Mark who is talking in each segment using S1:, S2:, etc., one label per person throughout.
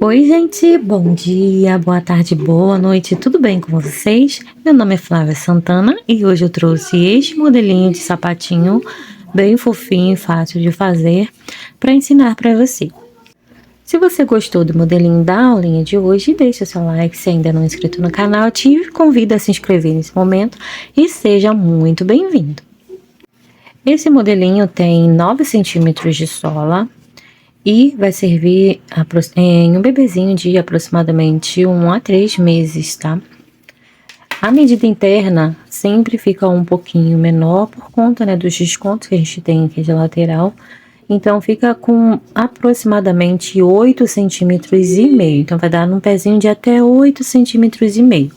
S1: Oi, gente, bom dia, boa tarde, boa noite, tudo bem com vocês? Meu nome é Flávia Santana e hoje eu trouxe este modelinho de sapatinho bem fofinho e fácil de fazer para ensinar para você. Se você gostou do modelinho da aulinha de hoje, deixe o seu like. Se ainda não é inscrito no canal, te convido a se inscrever nesse momento e seja muito bem-vindo. Esse modelinho tem 9 centímetros de sola e vai servir em um bebezinho de aproximadamente 1 a 3 meses, tá? A medida interna sempre fica um pouquinho menor por conta, né, dos descontos que a gente tem aqui de lateral. Então, fica com aproximadamente 8 centímetros e meio. Então, vai dar num pezinho de até 8 centímetros e meio.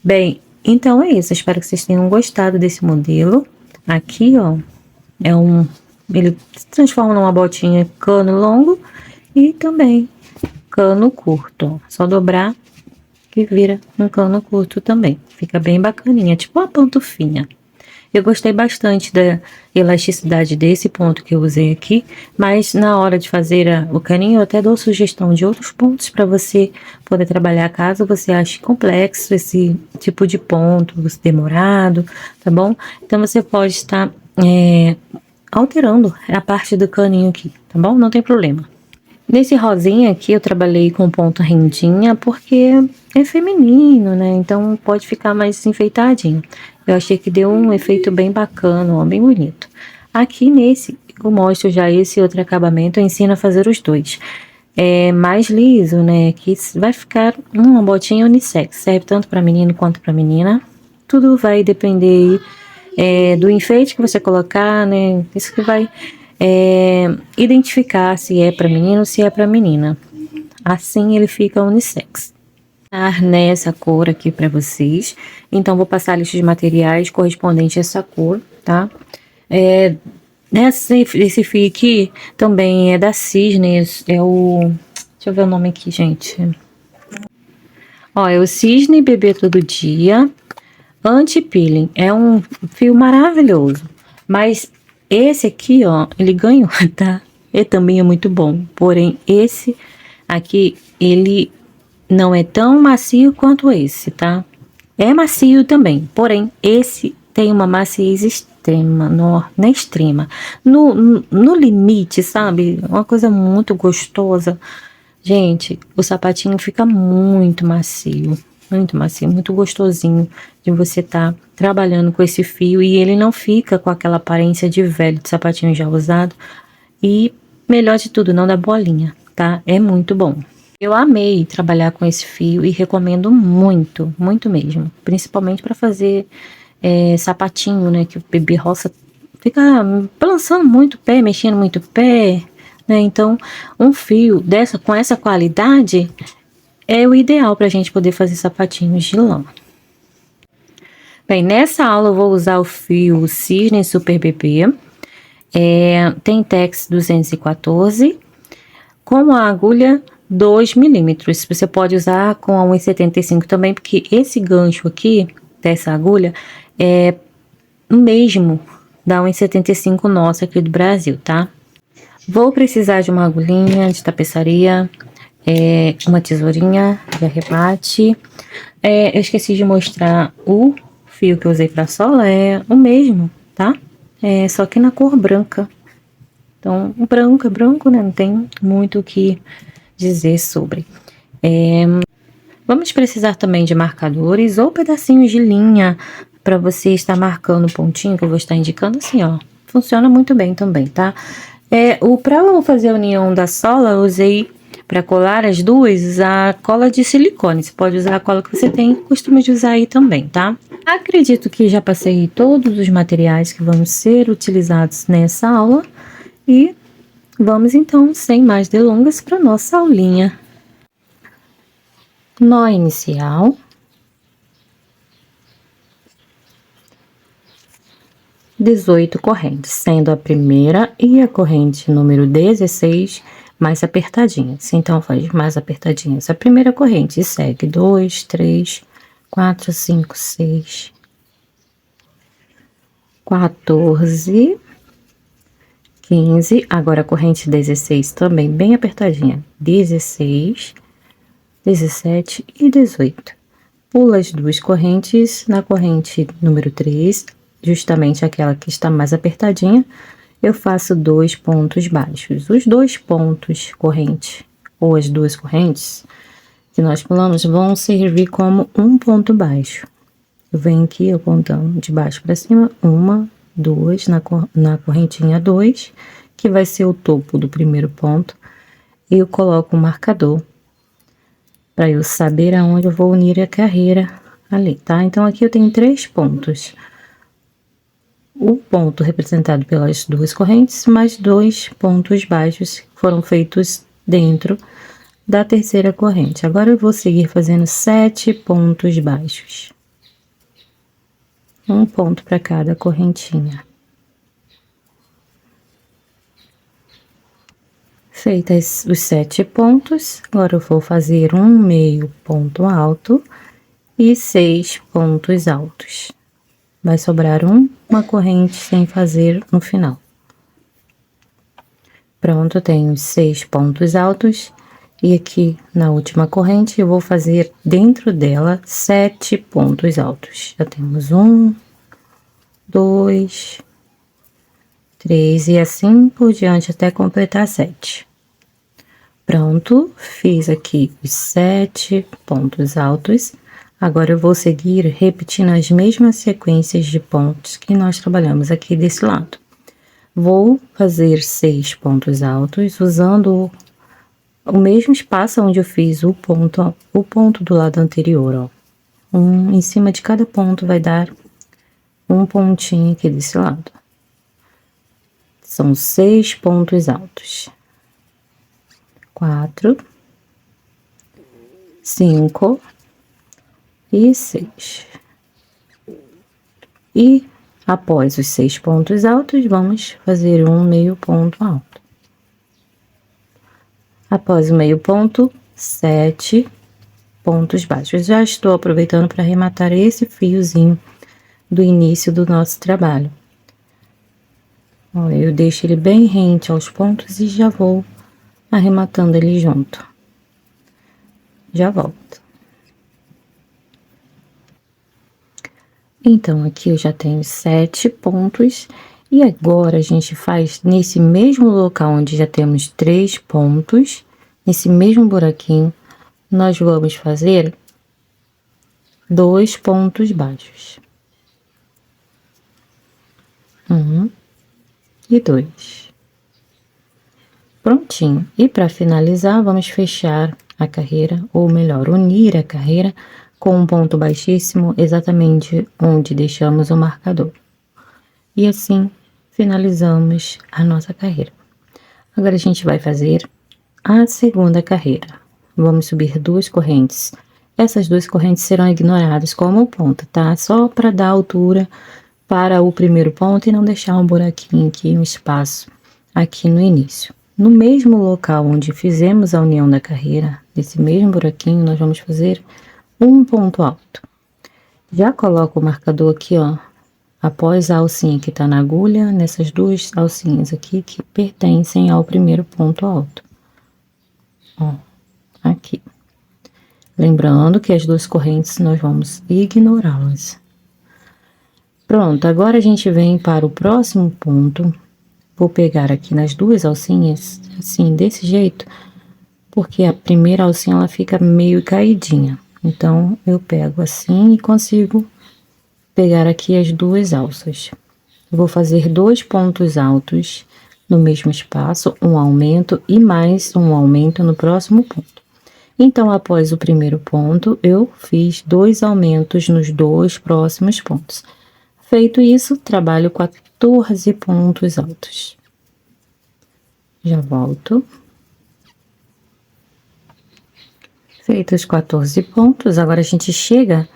S1: Bem, então é isso. Espero que vocês tenham gostado desse modelo. Aqui, ó, ele se transforma numa botinha cano longo e também cano curto. Ó. Só dobrar que vira um cano curto também. Fica bem bacaninha, tipo uma pantufinha. Eu gostei bastante da elasticidade desse ponto que eu usei aqui, mas na hora de fazer o caninho eu até dou sugestão de outros pontos para você poder trabalhar caso você ache complexo esse tipo de ponto, demorado, tá bom? Então você pode estar alterando a parte do caninho aqui, tá bom? Não tem problema. Nesse rosinha aqui eu trabalhei com ponto rendinha porque é feminino, né? Então pode ficar mais enfeitadinho. Eu achei que deu um efeito bem bacana, ó, bem bonito. Aqui nesse eu mostro já esse outro acabamento, eu ensino a fazer os dois. É mais liso, né? Que vai ficar uma botinha unissex, serve tanto para menino quanto para menina. Tudo vai depender aí, do enfeite que você colocar, né? Isso que vai identificar se é para menino ou se é para menina. Assim ele fica unissex. Nessa cor aqui para vocês. Então vou passar a lista de materiais correspondente a essa cor, tá? Esse fio aqui também é da Cisnes, deixa eu ver o nome aqui, gente. Ó, é o Cisne Bebê Todo Dia Anti-Peeling. É um fio maravilhoso. Mas esse aqui, ó, ele ganhou, tá? Ele também é muito bom. Porém, esse aqui, ele não é tão macio quanto esse, tá? É macio também, porém, esse tem uma maciez extrema, não é extrema, no limite, sabe? Uma coisa muito gostosa. Gente, o sapatinho fica muito macio, muito gostosinho de você estar trabalhando com esse fio e ele não fica com aquela aparência de velho, de sapatinho já usado. E melhor de tudo, não dá bolinha, tá? É muito bom. Eu amei trabalhar com esse fio e recomendo muito, muito mesmo. Principalmente para fazer sapatinho, né? Que o bebê roça fica balançando muito o pé, mexendo muito o pé, né? Então, um fio com essa qualidade é o ideal para a gente poder fazer sapatinhos de lã. Bem, nessa aula eu vou usar o fio Cisne Super Bebê. Tem Tex 214 com a agulha 2 milímetros. Você pode usar com a 1,75 também, porque esse gancho aqui dessa agulha é o mesmo da 1,75 nossa aqui do Brasil, tá? Vou precisar de uma agulhinha de tapeçaria, uma tesourinha de arremate. Eu esqueci de mostrar o fio que eu usei para sola, é o mesmo, tá? Só que na cor branca. Então, o branco é branco, né? Não tem muito o que dizer sobre. Vamos precisar também de marcadores ou pedacinhos de linha para você estar marcando o pontinho que eu vou estar indicando assim, ó. Funciona muito bem também, tá? Para eu fazer a união da sola, eu usei para colar as duas a cola de silicone. Você pode usar a cola que você tem costume de usar aí também, tá? Acredito que já passei todos os materiais que vão ser utilizados nessa aula e vamos então, sem mais delongas, para nossa aulinha. Nó inicial. 18 correntes, sendo a primeira e a corrente número 16 mais apertadinhas. Então, faz mais apertadinhas a primeira corrente e segue 2, 3, 4, 5, 6, 14, 15, agora a corrente 16 também bem apertadinha, 16, 17 e 18. Pula as duas correntes na corrente número 3, justamente aquela que está mais apertadinha, eu faço 2 pontos baixos. Os 2 pontos corrente, ou as duas correntes que nós pulamos, vão servir como um ponto baixo. Eu venho aqui, eu contando de baixo para cima, 1, 2, na correntinha 2, que vai ser o topo do primeiro ponto, e eu coloco o marcador para eu saber aonde eu vou unir a carreira ali, tá? Então, aqui eu tenho 3 pontos. O ponto representado pelas duas correntes, mais 2 pontos baixos que foram feitos dentro da terceira corrente. Agora, eu vou seguir fazendo 7 pontos baixos. Um ponto para cada correntinha. Feitas os 7 pontos, agora eu vou fazer um meio ponto alto e 6 pontos altos. Vai sobrar uma corrente sem fazer no final. Pronto, eu tenho 6 pontos altos e aqui na última corrente eu vou fazer dentro dela 7 pontos altos. Já temos 1, 2, 3 e assim por diante até completar 7. Pronto, fiz aqui os 7 pontos altos. Agora eu vou seguir repetindo as mesmas sequências de pontos que nós trabalhamos aqui desse lado. Vou fazer 6 pontos altos usando o mesmo espaço onde eu fiz o ponto do lado anterior, ó. Em cima de cada ponto vai dar um pontinho aqui desse lado. São 6 pontos altos. 4, 5 e 6. E após os 6 pontos altos, vamos fazer um meio ponto alto. Após o meio ponto, 7 pontos baixos. Já estou aproveitando para arrematar esse fiozinho do início do nosso trabalho. Ó, eu deixo ele bem rente aos pontos e já vou arrematando ele junto. Já volto. Então, aqui eu já tenho 7 pontos. E agora, a gente faz nesse mesmo local onde já temos 3 pontos, nesse mesmo buraquinho, nós vamos fazer 2 pontos baixos. 1 e 2. Prontinho. E para finalizar, vamos fechar a carreira, ou melhor, unir a carreira com um ponto baixíssimo exatamente onde deixamos o marcador. E assim finalizamos a nossa carreira. Agora a gente vai fazer a segunda carreira. Vamos subir 2 correntes. Essas 2 correntes serão ignoradas como ponta, tá? Só para dar altura para o primeiro ponto e não deixar um buraquinho aqui, um espaço aqui no início. No mesmo local onde fizemos a união da carreira, nesse mesmo buraquinho, nós vamos fazer um ponto alto. Já coloco o marcador aqui, ó, após a alcinha que tá na agulha, nessas 2 alcinhas aqui que pertencem ao primeiro ponto alto. Ó, aqui. Lembrando que as 2 correntes nós vamos ignorá-las. Pronto, agora a gente vem para o próximo ponto. Vou pegar aqui nas 2 alcinhas, assim, desse jeito, porque a primeira alcinha ela fica meio caidinha. Então, eu pego assim e consigo pegar aqui as 2 alças. Vou fazer 2 pontos altos no mesmo espaço, um aumento e mais um aumento no próximo ponto. Então, após o primeiro ponto, eu fiz 2 aumentos nos 2 próximos pontos. Feito isso, trabalho 14 pontos altos. Já volto. Feitos os 14 pontos, agora a gente chega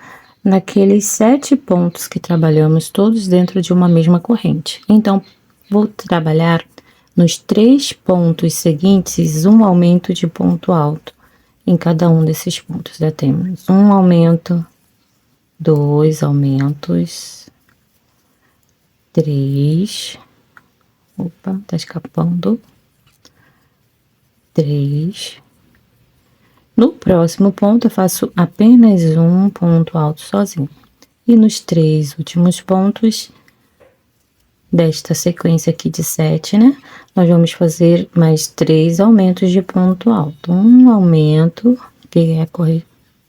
S1: naqueles 7 pontos que trabalhamos todos dentro de uma mesma corrente. Então, vou trabalhar nos 3 pontos seguintes um aumento de ponto alto em cada um desses pontos. Já temos um aumento, 2 aumentos, 3, Opa, tá escapando. 3. No próximo ponto, eu faço apenas um ponto alto sozinho. E nos 3 últimos pontos desta sequência aqui de 7, né? Nós vamos fazer mais 3 aumentos de ponto alto. Um aumento, que é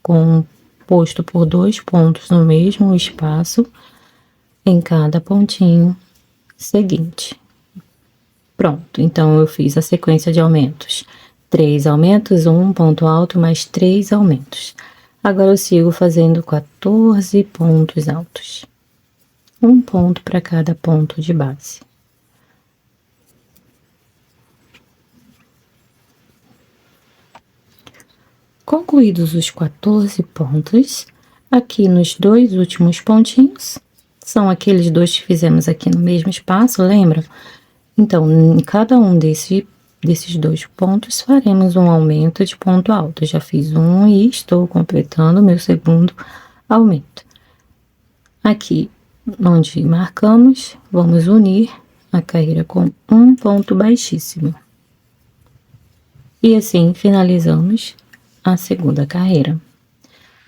S1: composto por 2 pontos no mesmo espaço, em cada pontinho seguinte. Pronto, então eu fiz a sequência de aumentos. 3 aumentos, um ponto alto, mais 3 aumentos. Agora eu sigo fazendo 14 pontos altos. Um ponto para cada ponto de base. Concluídos os 14 pontos, aqui nos 2 últimos pontinhos, são aqueles 2 que fizemos aqui no mesmo espaço, lembra? Então, em cada um desses 2 pontos, faremos um aumento de ponto alto. Eu já fiz um e estou completando o meu segundo aumento. Aqui, onde marcamos, vamos unir a carreira com um ponto baixíssimo. E assim, finalizamos a segunda carreira.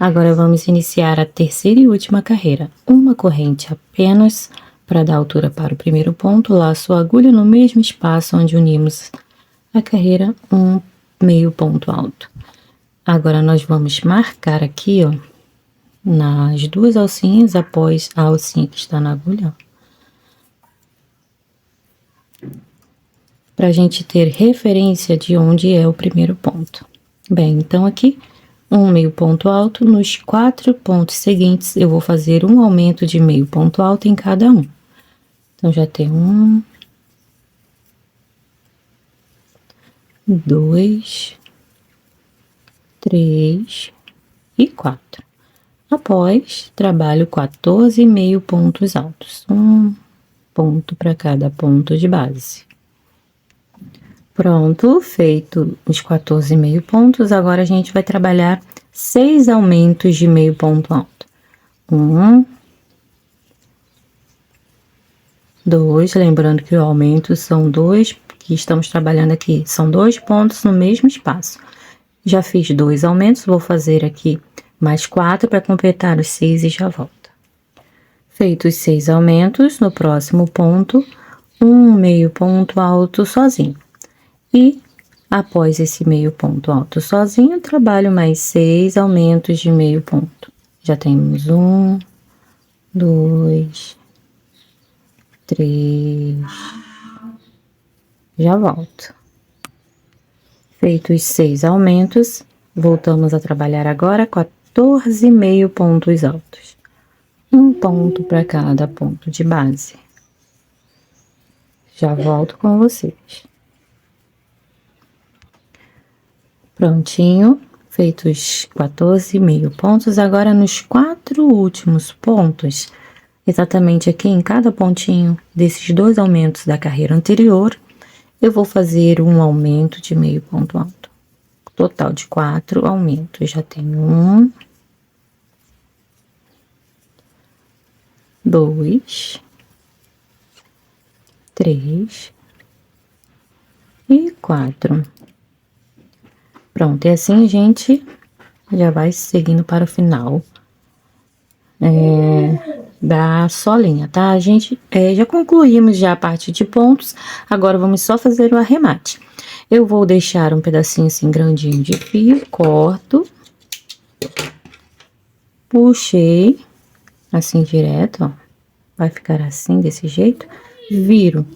S1: Agora, vamos iniciar a terceira e última carreira. Uma corrente apenas para dar altura para o primeiro ponto, laço a agulha no mesmo espaço onde unimos a carreira, um meio ponto alto. Agora, nós vamos marcar aqui, ó, nas 2 alcinhas, após a alcinha que está na agulha, para a gente ter referência de onde é o primeiro ponto. Bem, então aqui, um meio ponto alto, nos 4 pontos seguintes, eu vou fazer um aumento de meio ponto alto em cada um. Então, já tem 1, 2, 3 e 4. Após, trabalho 14 meio pontos altos, um ponto para cada ponto de base. Pronto, feito os 14 meio pontos, agora a gente vai trabalhar 6 aumentos de meio ponto alto. 1, 2, lembrando que o aumento são 2, que estamos trabalhando aqui, são 2 pontos no mesmo espaço. Já fiz 2 aumentos, vou fazer aqui mais 4 para completar os 6 e já volto. Feitos 6 aumentos, no próximo ponto, um meio ponto alto sozinho. E, após esse meio ponto alto sozinho, trabalho mais 6 aumentos de meio ponto. Já temos 1, 2, 3, já volto. Feitos 6 aumentos, voltamos a trabalhar agora 14 meio pontos altos. Um ponto para cada ponto de base. Já volto com vocês. Prontinho, feitos 14 meio pontos, agora nos 4 últimos pontos, exatamente aqui em cada pontinho desses 2 aumentos da carreira anterior, eu vou fazer um aumento de meio ponto alto. Total de 4 aumentos, já tenho 1, 2, 3 e 4. Pronto, e assim a gente já vai seguindo para o final da solinha, tá? A gente já concluímos já a parte de pontos, agora vamos só fazer o arremate. Eu vou deixar um pedacinho assim grandinho de fio, corto, puxei, assim direto, ó, vai ficar assim, desse jeito, viro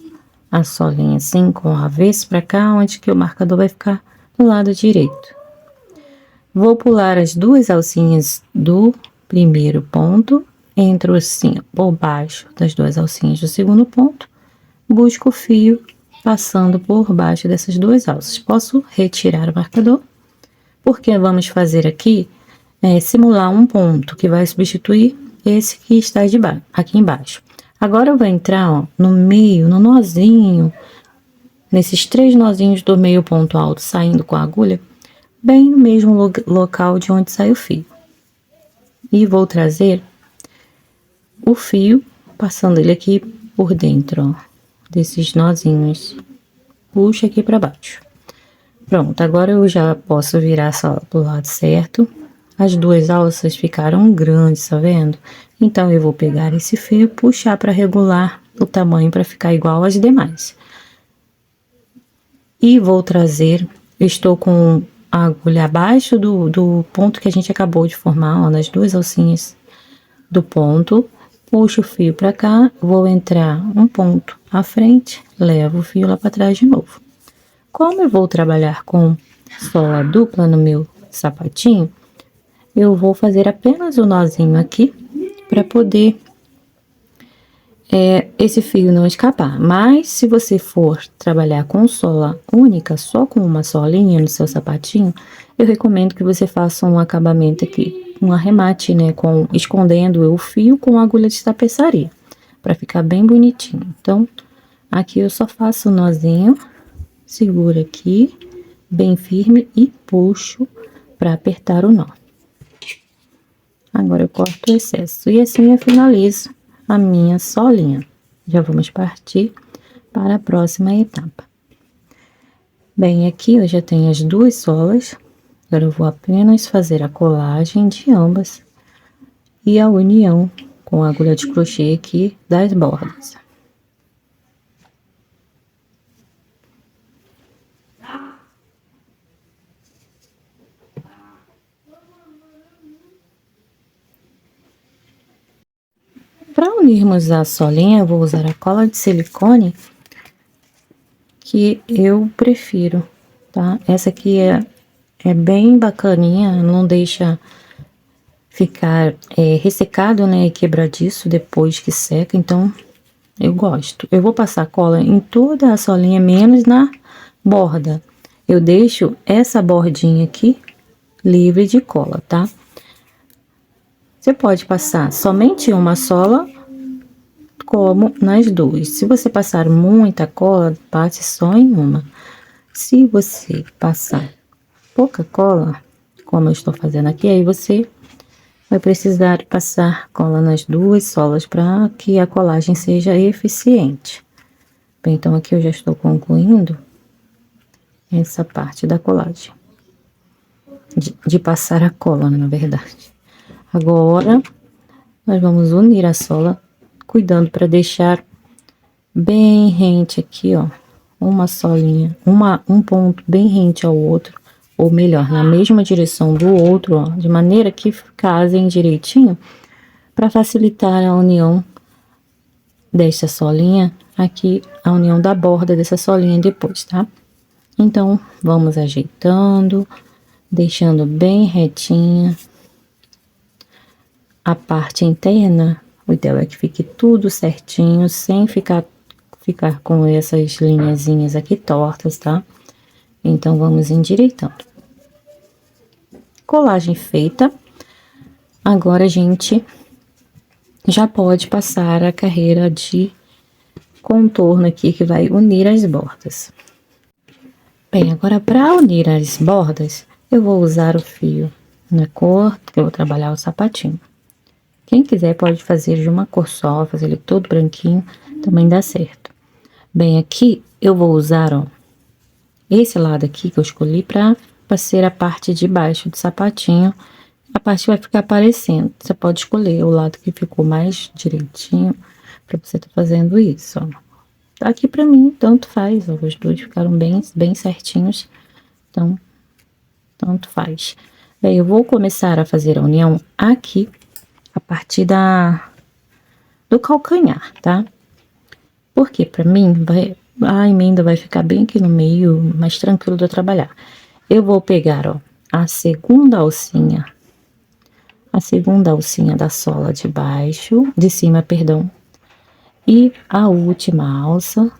S1: a solinha assim com o avesso pra cá, onde que o marcador vai ficar do lado direito. Vou pular as 2 alcinhas do primeiro ponto, entro assim, por baixo das 2 alcinhas do segundo ponto, busco o fio passando por baixo dessas 2 alças. Posso retirar o marcador, porque vamos fazer aqui, simular um ponto que vai substituir esse que está aqui embaixo. Agora eu vou entrar, ó, no meio, no nozinho, nesses 3 nozinhos do meio ponto alto, saindo com a agulha, bem no mesmo local de onde sai o fio. E vou trazer o fio, passando ele aqui por dentro, ó, desses nozinhos. Puxa aqui pra baixo. Pronto, agora eu já posso virar só pro lado certo. As duas alças ficaram grandes, tá vendo? Então, eu vou pegar esse fio e puxar para regular o tamanho para ficar igual às demais. E vou trazer, estou com a agulha abaixo do ponto que a gente acabou de formar, ó, nas duas alcinhas do ponto. Puxo o fio para cá, vou entrar um ponto à frente, levo o fio lá para trás de novo. Como eu vou trabalhar com sola dupla no meu sapatinho, eu vou fazer apenas o nozinho aqui para poder esse fio não escapar. Mas se você for trabalhar com sola única, só com uma solinha no seu sapatinho, eu recomendo que você faça um acabamento aqui, um arremate, né, escondendo o fio com agulha de tapeçaria, para ficar bem bonitinho. Então, aqui eu só faço o nozinho, seguro aqui, bem firme e puxo para apertar o nó. Agora eu corto o excesso e assim eu finalizo a minha solinha. Já vamos partir para a próxima etapa. Bem, aqui eu já tenho as duas solas. Agora eu vou apenas fazer a colagem de ambas e a união com a agulha de crochê aqui das bordas. Para unirmos a solinha, eu vou usar a cola de silicone que eu prefiro, tá? Essa aqui é bem bacaninha, não deixa ficar ressecado, né, e quebradiço depois que seca, então eu gosto. Eu vou passar cola em toda a solinha, menos na borda. Eu deixo essa bordinha aqui livre de cola, tá? Você pode passar somente uma sola, como nas duas. Se você passar muita cola, passe só em uma. Se você passar pouca cola, como eu estou fazendo aqui, aí você vai precisar passar cola nas duas solas para que a colagem seja eficiente. Bem, então aqui eu já estou concluindo essa parte da colagem. De passar a cola, na verdade. Agora, nós vamos unir a sola, cuidando para deixar bem rente aqui, ó. Uma solinha, um ponto bem rente ao outro, ou melhor, na mesma direção do outro, ó, de maneira que casem direitinho, para facilitar a união desta solinha aqui, a união da borda dessa solinha depois, tá? Então, vamos ajeitando, deixando bem retinha a parte interna. O ideal é que fique tudo certinho, sem ficar com essas linhazinhas aqui tortas, tá? Então, vamos endireitando. Colagem feita. Agora, a gente já pode passar a carreira de contorno aqui, que vai unir as bordas. Bem, agora para unir as bordas, eu vou usar o fio na cor que eu vou trabalhar o sapatinho. Quem quiser pode fazer de uma cor só, fazer ele todo branquinho, também dá certo. Bem, aqui eu vou usar, ó, esse lado aqui que eu escolhi para ser a parte de baixo do sapatinho. A parte vai ficar aparecendo. Você pode escolher o lado que ficou mais direitinho para você estar fazendo isso, ó. Aqui para mim, tanto faz, ó, os dois ficaram bem certinhos, então, tanto faz. Bem, eu vou começar a fazer a união aqui, a partir do calcanhar, tá? Porque para mim, a emenda vai ficar bem aqui no meio, mais tranquilo de eu trabalhar. Eu vou pegar, ó, a segunda alcinha da sola de cima, perdão, e a última alça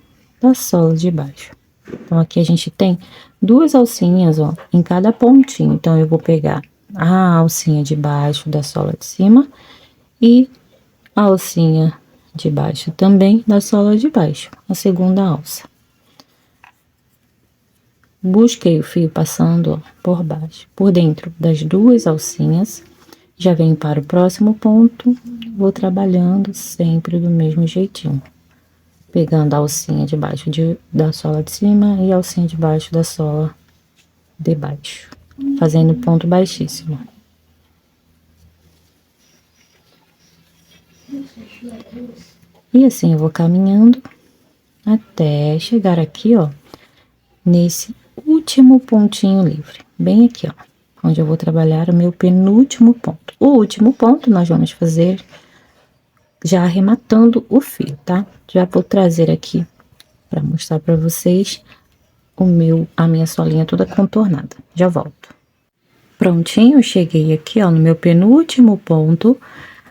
S1: da sola de baixo. Então, aqui a gente tem duas alcinhas, ó, em cada pontinho. Então, eu vou pegar a alcinha de baixo da sola de cima e a alcinha de baixo também da sola de baixo, a segunda alça. Busquei o fio passando, ó, por baixo, por dentro das duas alcinhas. Já venho para o próximo ponto, vou trabalhando sempre do mesmo jeitinho. pegando a alcinha de baixo da sola de cima e a alcinha de baixo da sola de baixo, fazendo ponto baixíssimo. E assim eu vou caminhando até chegar aqui, ó, nesse último pontinho livre, bem aqui, ó, onde eu vou trabalhar o meu penúltimo ponto. O último ponto nós vamos fazer já arrematando o fio, tá? Já vou trazer aqui para mostrar para vocês a minha solinha toda contornada. Já volto. Prontinho, cheguei aqui, ó, no meu penúltimo ponto.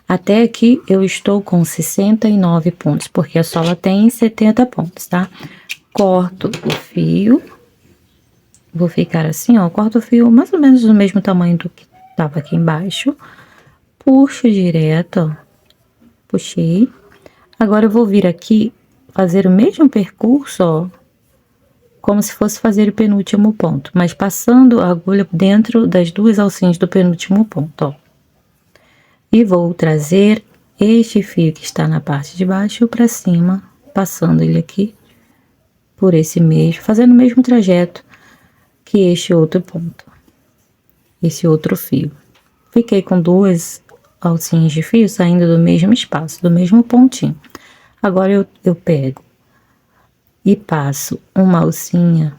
S1: Até aqui eu estou com 69 pontos, porque a sola tem 70 pontos, tá? Corto o fio. Vou ficar assim, ó, corto o fio mais ou menos do mesmo tamanho do que tava aqui embaixo. Puxo direto, ó. Puxei. Agora eu vou vir aqui, fazer o mesmo percurso, ó, como se fosse fazer o penúltimo ponto, mas passando a agulha dentro das duas alcinhas do penúltimo ponto, ó. E vou trazer este fio que está na parte de baixo para cima, passando ele aqui por esse mesmo, fazendo o mesmo trajeto que este outro ponto, esse outro fio. Fiquei com duas alcinhas de fio saindo do mesmo espaço, do mesmo pontinho. Agora eu pego e passo uma alcinha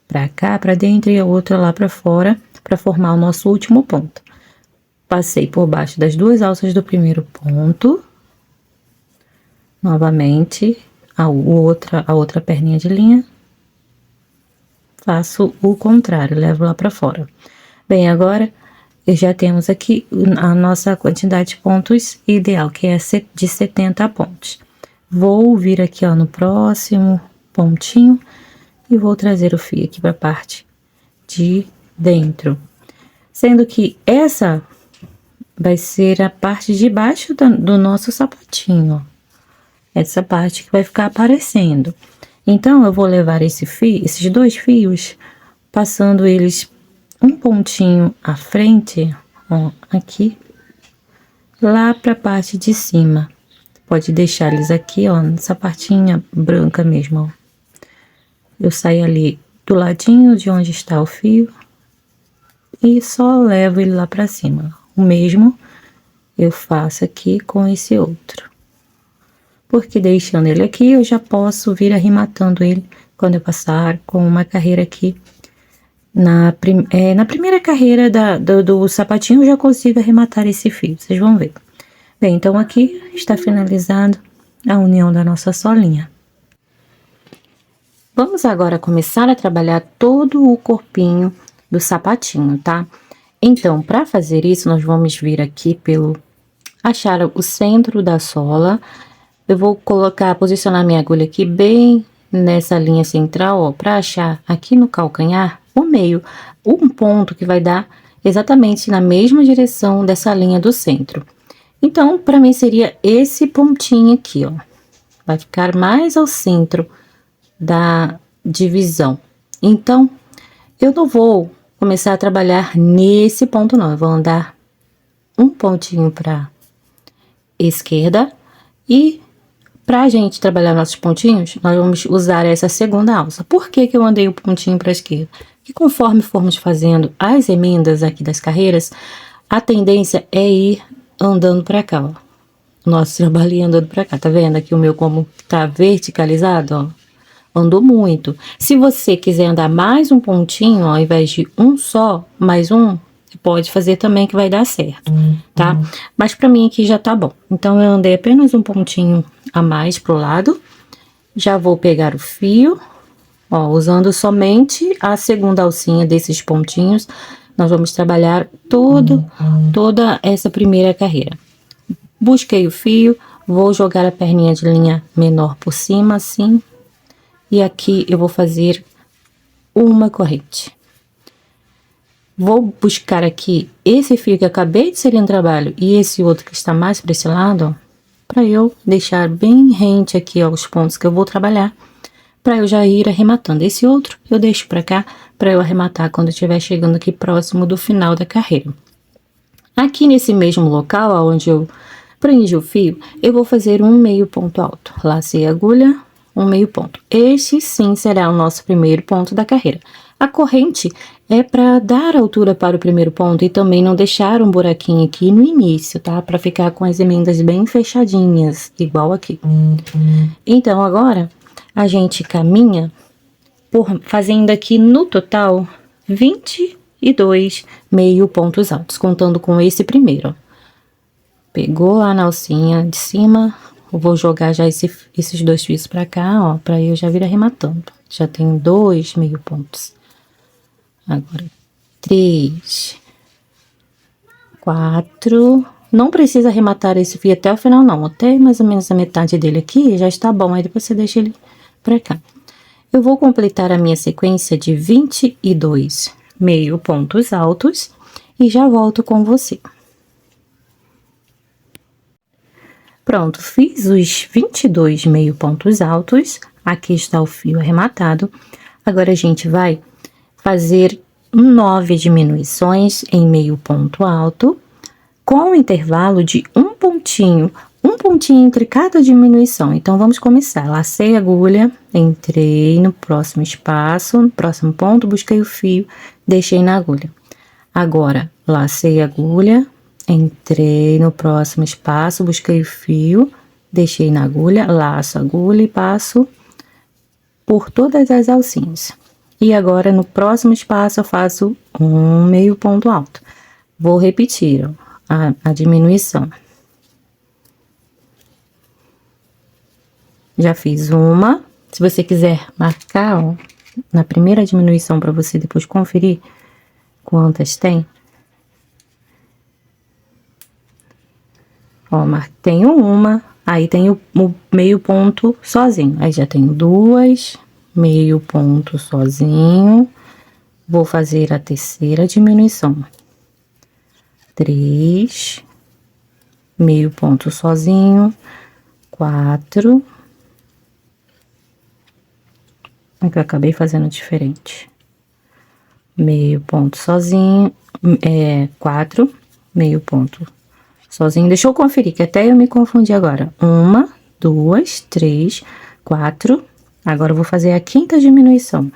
S1: para cá, para dentro, e a outra lá para fora, para formar o nosso último ponto. Passei por baixo das duas alças do primeiro ponto, novamente a outra perninha de linha, faço o contrário, levo lá para fora. Bem, agora já temos aqui a nossa quantidade de pontos ideal, que é de 70 pontos. Vou vir aqui, ó, no próximo pontinho e vou trazer o fio aqui para a parte de dentro, sendo que essa vai ser a parte de baixo do nosso sapatinho, ó. Essa parte que vai ficar aparecendo. Então eu vou levar esses dois fios, passando eles um pontinho à frente, ó, aqui, lá para a parte de cima. Pode deixar eles aqui, ó, nessa partinha branca mesmo, ó. Eu saio ali do ladinho de onde está o fio e só levo ele lá para cima. O mesmo eu faço aqui com esse outro. Porque deixando ele aqui, eu já posso vir arrematando ele quando eu passar com uma carreira aqui. Na primeira carreira do sapatinho, eu já consigo arrematar esse fio, vocês vão ver. Bem, então aqui está finalizado a união da nossa solinha. Vamos agora começar a trabalhar todo o corpinho do sapatinho, tá? Então, para fazer isso, nós vamos vir aqui achar o centro da sola. Eu vou posicionar minha agulha aqui bem nessa linha central, ó, para achar aqui no calcanhar o meio, um ponto que vai dar exatamente na mesma direção dessa linha do centro. Então, para mim seria esse pontinho aqui, ó. Vai ficar mais ao centro da divisão. Então, eu não vou começar a trabalhar nesse ponto, não. Eu vou andar um pontinho para esquerda e para a gente trabalhar nossos pontinhos, nós vamos usar essa segunda alça. Por que que eu andei o pontinho para a esquerda? Porque conforme formos fazendo as emendas aqui das carreiras, a tendência é ir andando para cá, ó. Nosso trabalhinho andando para cá, tá vendo aqui o meu como tá verticalizado, ó? Andou muito. Se você quiser andar mais um pontinho, ó, ao invés de um só, mais um, você pode fazer também que vai dar certo, tá? Mas pra mim aqui já tá bom. Então, eu andei apenas um pontinho a mais pro lado. Já vou pegar o fio, ó, usando somente a segunda alcinha desses pontinhos. Nós vamos trabalhar toda essa primeira carreira. Busquei o fio, vou jogar a perninha de linha menor por cima, assim. E aqui eu vou fazer uma corrente. Vou buscar aqui esse fio que eu acabei de inserir no trabalho e esse outro que está mais para esse lado, ó, para eu deixar bem rente aqui, ó, os pontos que eu vou trabalhar, para eu já ir arrematando. Esse outro eu deixo para cá, para eu arrematar quando eu estiver chegando aqui próximo do final da carreira. Aqui nesse mesmo local, onde eu prendi o fio, eu vou fazer um meio ponto alto. Lacei a agulha, um meio ponto. Este sim será o nosso primeiro ponto da carreira. A corrente é para dar altura para o primeiro ponto e também não deixar um buraquinho aqui no início, tá? Para ficar com as emendas bem fechadinhas, igual aqui. Então, agora, a gente caminha fazendo aqui no total 22 meio pontos altos, contando com esse primeiro, ó. Pegou lá na alcinha de cima, eu vou jogar já esses 2 fios pra cá, ó, pra eu já vir arrematando. Já tenho 2 meio pontos. Agora, 3, 4. Não precisa arrematar esse fio até o final, não. Até mais ou menos a metade dele aqui já está bom. Aí depois você deixa ele pra cá. Eu vou completar a minha sequência de 22 meio pontos altos e já volto com você. Pronto, fiz os 22 meio pontos altos. Aqui está o fio arrematado. Agora, a gente vai fazer 9 diminuições em meio ponto alto, com um intervalo de um pontinho entre cada diminuição. Então, vamos começar. Lacei a agulha, entrei no próximo espaço, no próximo ponto, busquei o fio, deixei na agulha. Agora, lacei a agulha, entrei no próximo espaço, busquei o fio, deixei na agulha, laço a agulha e passo por todas as alcinhas. E agora, no próximo espaço, eu faço um meio ponto alto. Vou repetir, ó, a diminuição. Já fiz uma. Se você quiser marcar, ó, na primeira diminuição, para você depois conferir quantas tem. Ó, tenho uma, aí tenho o meio ponto sozinho. Aí já tenho 2, meio ponto sozinho. Vou fazer a terceira diminuição. 3, meio ponto sozinho. 4. Aqui eu acabei fazendo diferente. Meio ponto sozinho, 4, meio ponto sozinho. Deixa eu conferir, que até eu me confundi agora. 1, 2, 3, 4. Agora eu vou fazer a quinta diminuição.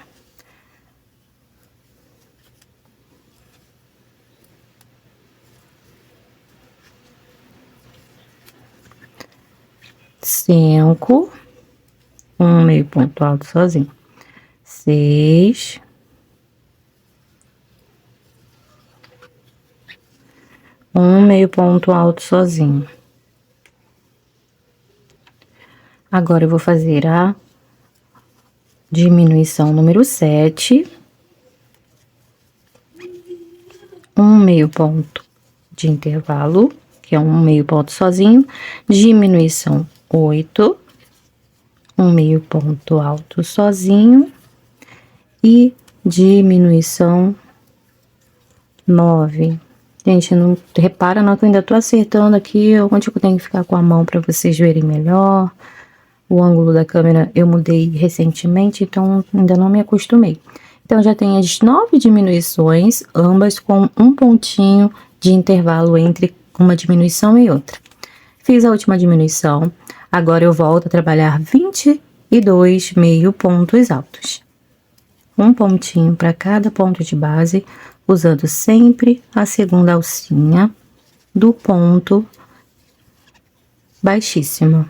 S1: Cinco, um meio ponto alto sozinho. 6, um meio ponto alto sozinho. Agora eu vou fazer a diminuição número 7, um meio ponto de intervalo, que é um meio ponto sozinho, diminuição 8, um meio ponto alto sozinho e diminuição 9. Gente, não repara não que eu ainda tô acertando aqui onde eu tenho que ficar com a mão para vocês verem melhor. O ângulo da câmera eu mudei recentemente, então ainda não me acostumei. Então, já tem as 9 diminuições, ambas com um pontinho de intervalo entre uma diminuição e outra. Fiz a última diminuição, agora eu volto a trabalhar 22 meio pontos altos. Um pontinho para cada ponto de base, usando sempre a segunda alcinha do ponto baixíssimo.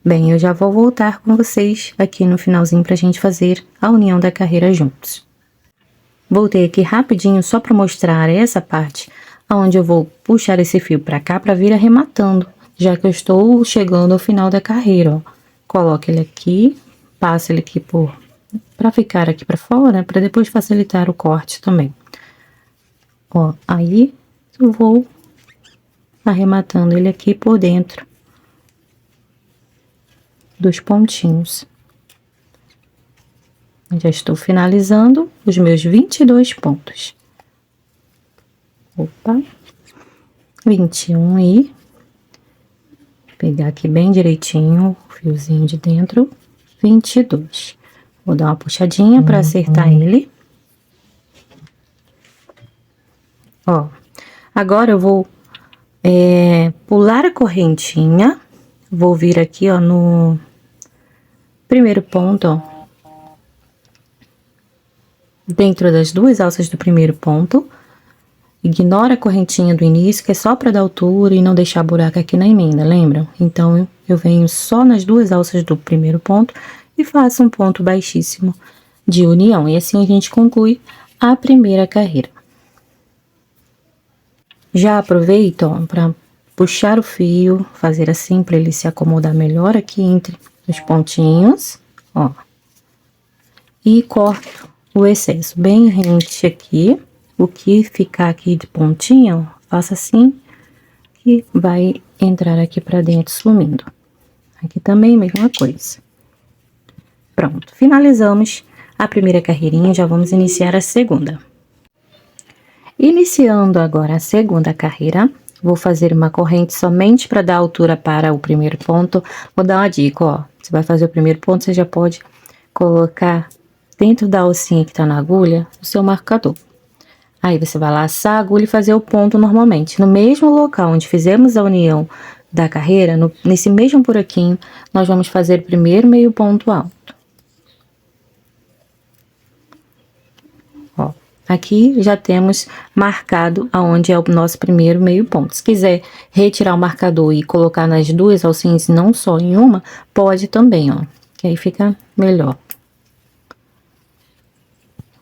S1: Bem, eu já vou voltar com vocês aqui no finalzinho pra gente fazer a união da carreira juntos. Voltei aqui rapidinho só para mostrar essa parte, onde eu vou puxar esse fio para cá para vir arrematando, já que eu estou chegando ao final da carreira, ó. Coloco ele aqui, passo ele aqui para ficar aqui para fora, para depois facilitar o corte também. Ó, aí eu vou arrematando ele aqui por dentro dos pontinhos. Já estou finalizando os meus 22 pontos. Opa, 21 e pegar aqui bem direitinho o fiozinho de dentro, 22. Vou dar uma puxadinha para acertar ele. Ó, agora eu vou pular a correntinha, vou vir aqui, ó, Primeiro ponto, ó. Dentro das 2 alças do primeiro ponto, ignora a correntinha do início, que é só para dar altura e não deixar buraco aqui na emenda, lembram? Então, eu venho só nas 2 alças do primeiro ponto e faço um ponto baixíssimo de união. E assim a gente conclui a primeira carreira. Já aproveito, ó, para puxar o fio, fazer assim para ele se acomodar melhor aqui entre os pontinhos, ó. E corto o excesso bem rente aqui. O que ficar aqui de pontinha, ó, faça assim, que vai entrar aqui pra dentro sumindo. Aqui também, mesma coisa. Pronto, finalizamos a primeira carreirinha, já vamos iniciar a segunda. Iniciando agora a segunda carreira, vou fazer uma corrente somente para dar altura para o primeiro ponto. Vou dar uma dica, ó, você vai fazer o primeiro ponto, você já pode colocar dentro da alcinha que tá na agulha, o seu marcador. Aí, você vai laçar a agulha e fazer o ponto normalmente. No mesmo local onde fizemos a união da carreira, nesse mesmo buraquinho, nós vamos fazer o primeiro meio ponto alto. Ó, aqui já temos marcado aonde é o nosso primeiro meio ponto. Se quiser retirar o marcador e colocar nas 2 alcinhas, não só em uma, pode também, ó, que aí fica melhor.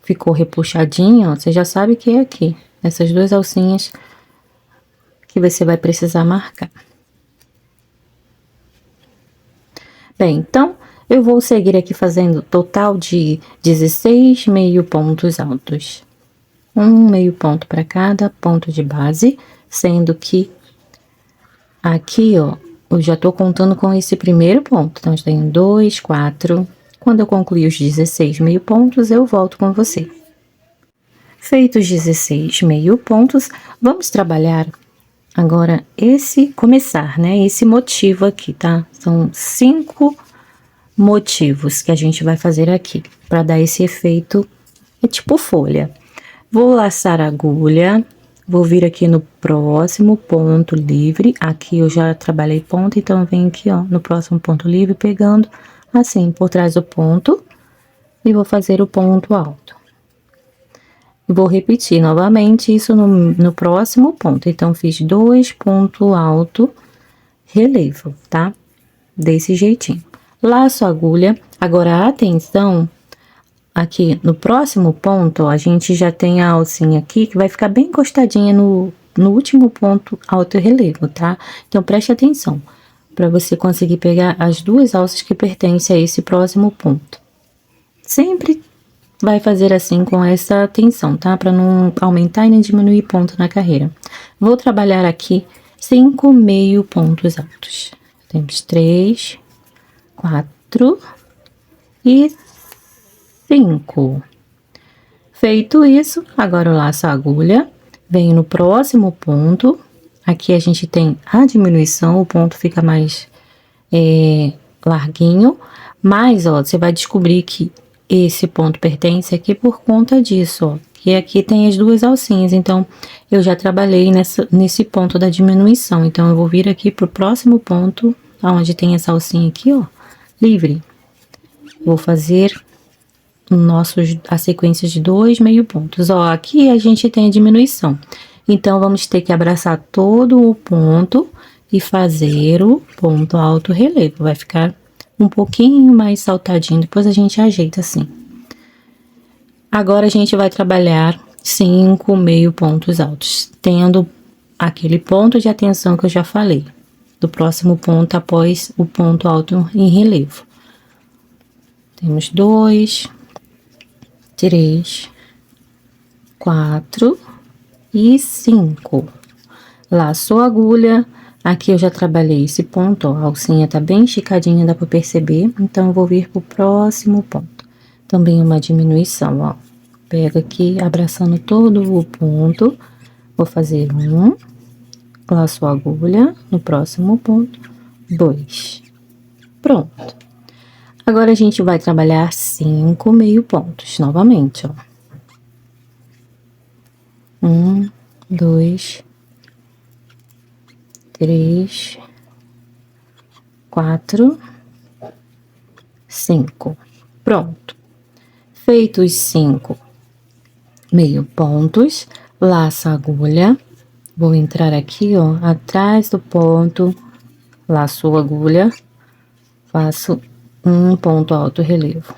S1: Ficou repuxadinho, ó, você já sabe que é aqui, essas 2 alcinhas que você vai precisar marcar. Bem, então, eu vou seguir aqui fazendo total de 16 meio pontos altos. Um meio ponto para cada ponto de base, sendo que aqui, ó, eu já tô contando com esse primeiro ponto. Então, eu tenho 2, 4. Quando eu concluir os 16 meio pontos, eu volto com você. Feitos 16 meio pontos, vamos trabalhar agora começar, né? Esse motivo aqui, tá? São 5 motivos que a gente vai fazer aqui, para dar esse efeito, é tipo folha. Vou laçar a agulha, vou vir aqui no próximo ponto livre, aqui eu já trabalhei ponto, então eu venho aqui, ó, no próximo ponto livre, pegando assim, por trás do ponto, e vou fazer o ponto alto. Vou repetir novamente isso no próximo ponto. Então, fiz 2 ponto alto, relevo, tá? Desse jeitinho. Laço a agulha. Agora, atenção, aqui no próximo ponto, ó, a gente já tem a alcinha aqui, que vai ficar bem encostadinha no último ponto alto relevo, tá? Então, preste atenção, para você conseguir pegar as 2 alças que pertencem a esse próximo ponto. Sempre vai fazer assim com essa tensão, tá? Para não aumentar e nem diminuir ponto na carreira. Vou trabalhar aqui 5 meio pontos altos. Temos 3, 4 e 5. Feito isso, agora eu laço a agulha, venho no próximo ponto. Aqui a gente tem a diminuição, o ponto fica mais larguinho, mas, ó, você vai descobrir que esse ponto pertence aqui por conta disso, ó, que aqui tem as 2 alcinhas, então, eu já trabalhei nesse ponto da diminuição, então, eu vou vir aqui pro próximo ponto, onde tem essa alcinha aqui, ó, livre. Vou fazer a sequência de 2 meio pontos, ó, aqui a gente tem a diminuição, então, vamos ter que abraçar todo o ponto e fazer o ponto alto relevo, vai ficar um pouquinho mais saltadinho, depois a gente ajeita assim. Agora, a gente vai trabalhar 5 meio pontos altos, tendo aquele ponto de atenção que eu já falei, do próximo ponto após o ponto alto em relevo. Temos 2, 3, 4 e 5. Laçou a agulha. Aqui eu já trabalhei esse ponto, ó, a alcinha tá bem esticadinha, dá pra perceber. Então, eu vou vir pro próximo ponto. Também uma diminuição, ó. Pego aqui, abraçando todo o ponto. Vou fazer 1. Laço a agulha no próximo ponto. 2. Pronto. Agora, a gente vai trabalhar 5 meio pontos, novamente, ó. 1, 2, 3, 4, 5. Pronto. Feitos 5 meio pontos, laço a agulha. Vou entrar aqui, ó, atrás do ponto, laço a agulha, faço um ponto alto relevo.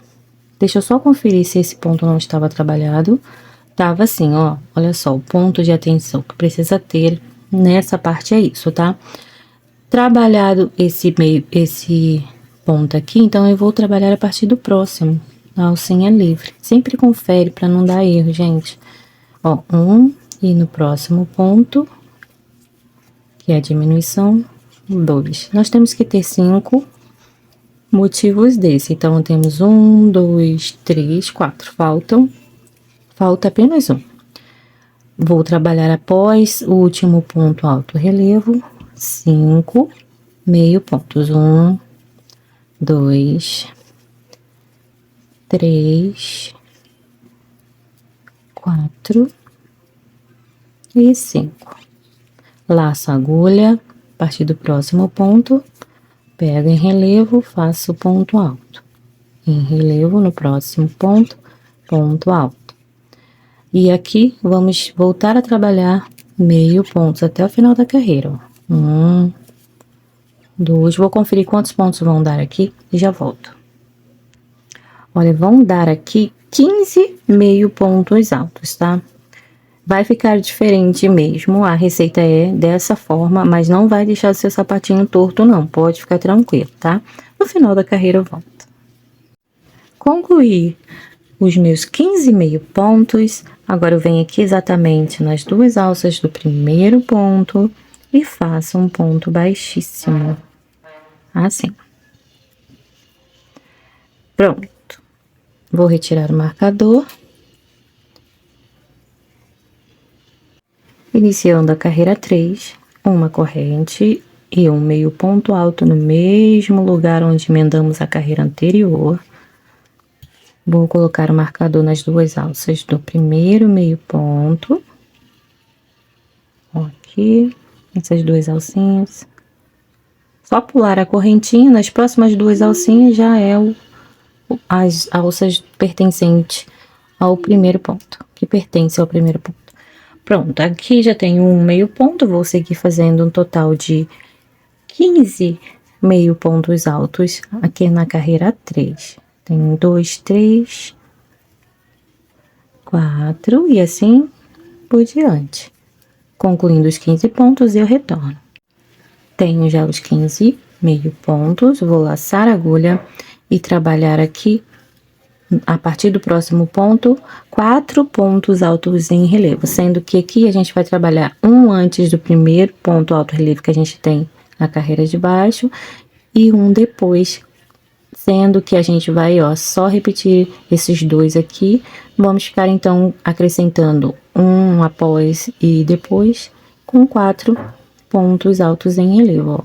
S1: Deixa eu só conferir se esse ponto não estava trabalhado. Tava assim, ó, olha só, o ponto de atenção que precisa ter nessa parte é isso, tá? Trabalhado esse ponto aqui, então eu vou trabalhar a partir do próximo. A alcinha livre. Sempre confere para não dar erro, gente. Ó, e no próximo ponto, que é a diminuição, 2. Nós temos que ter 5 motivos desse. Então, temos 1, 2, 3, 4. Falta apenas um. Vou trabalhar após o último ponto alto relevo, 5 meio pontos. 1, 2, 3, 4 e 5. Laço a agulha, a partir do próximo ponto, pego em relevo, faço ponto alto. Em relevo no próximo ponto, ponto alto. E aqui vamos voltar a trabalhar meio pontos até o final da carreira, ó. 1, 2, vou conferir quantos pontos vão dar aqui e já volto. Olha, vão dar aqui 15 meio pontos altos, tá? Vai ficar diferente mesmo, a receita é dessa forma, mas não vai deixar o seu sapatinho torto não, pode ficar tranquilo, tá? No final da carreira eu volto. Concluí os meus 15 meio pontos, agora eu venho aqui exatamente nas duas alças do primeiro ponto e faço um ponto baixíssimo, assim. Pronto. Vou retirar o marcador. Iniciando a carreira 3, uma corrente e um meio ponto alto no mesmo lugar onde emendamos a carreira anterior. Vou colocar o marcador nas duas alças do primeiro meio ponto. Ó, aqui, essas duas alcinhas. Só pular a correntinha, nas próximas duas alcinhas já é as alças pertencentes ao primeiro ponto, que pertence ao primeiro ponto. Pronto, aqui já tenho um meio ponto, vou seguir fazendo um total de 15 meio pontos altos aqui na carreira 3. Tem 2, 3, 4 e assim por diante. Concluindo os 15 pontos, eu retorno. Tenho já os 15 meio pontos, vou laçar a agulha e trabalhar aqui, a partir do próximo ponto, 4 pontos altos em relevo, sendo que aqui a gente vai trabalhar um antes do primeiro ponto alto relevo que a gente tem na carreira de baixo e um depois, sendo que a gente vai, ó, só repetir esses dois aqui. Vamos ficar então acrescentando um após e depois com 4 pontos altos em relevo, ó.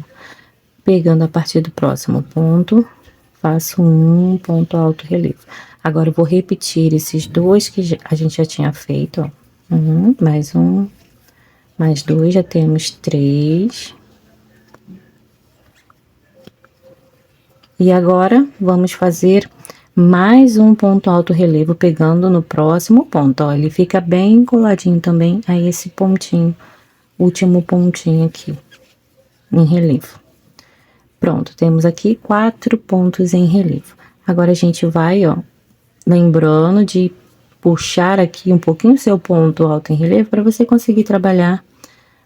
S1: Pegando a partir do próximo ponto, faço um ponto alto relevo. Agora eu vou repetir esses dois que a gente já tinha feito, ó. Um, mais 2, já temos 3. E agora vamos fazer mais um ponto alto relevo pegando no próximo ponto, ó. Ele fica bem coladinho também a esse pontinho, último pontinho aqui, em relevo. Pronto, temos aqui 4 pontos em relevo. Agora a gente vai, ó, lembrando de puxar aqui um pouquinho o seu ponto alto em relevo para você conseguir trabalhar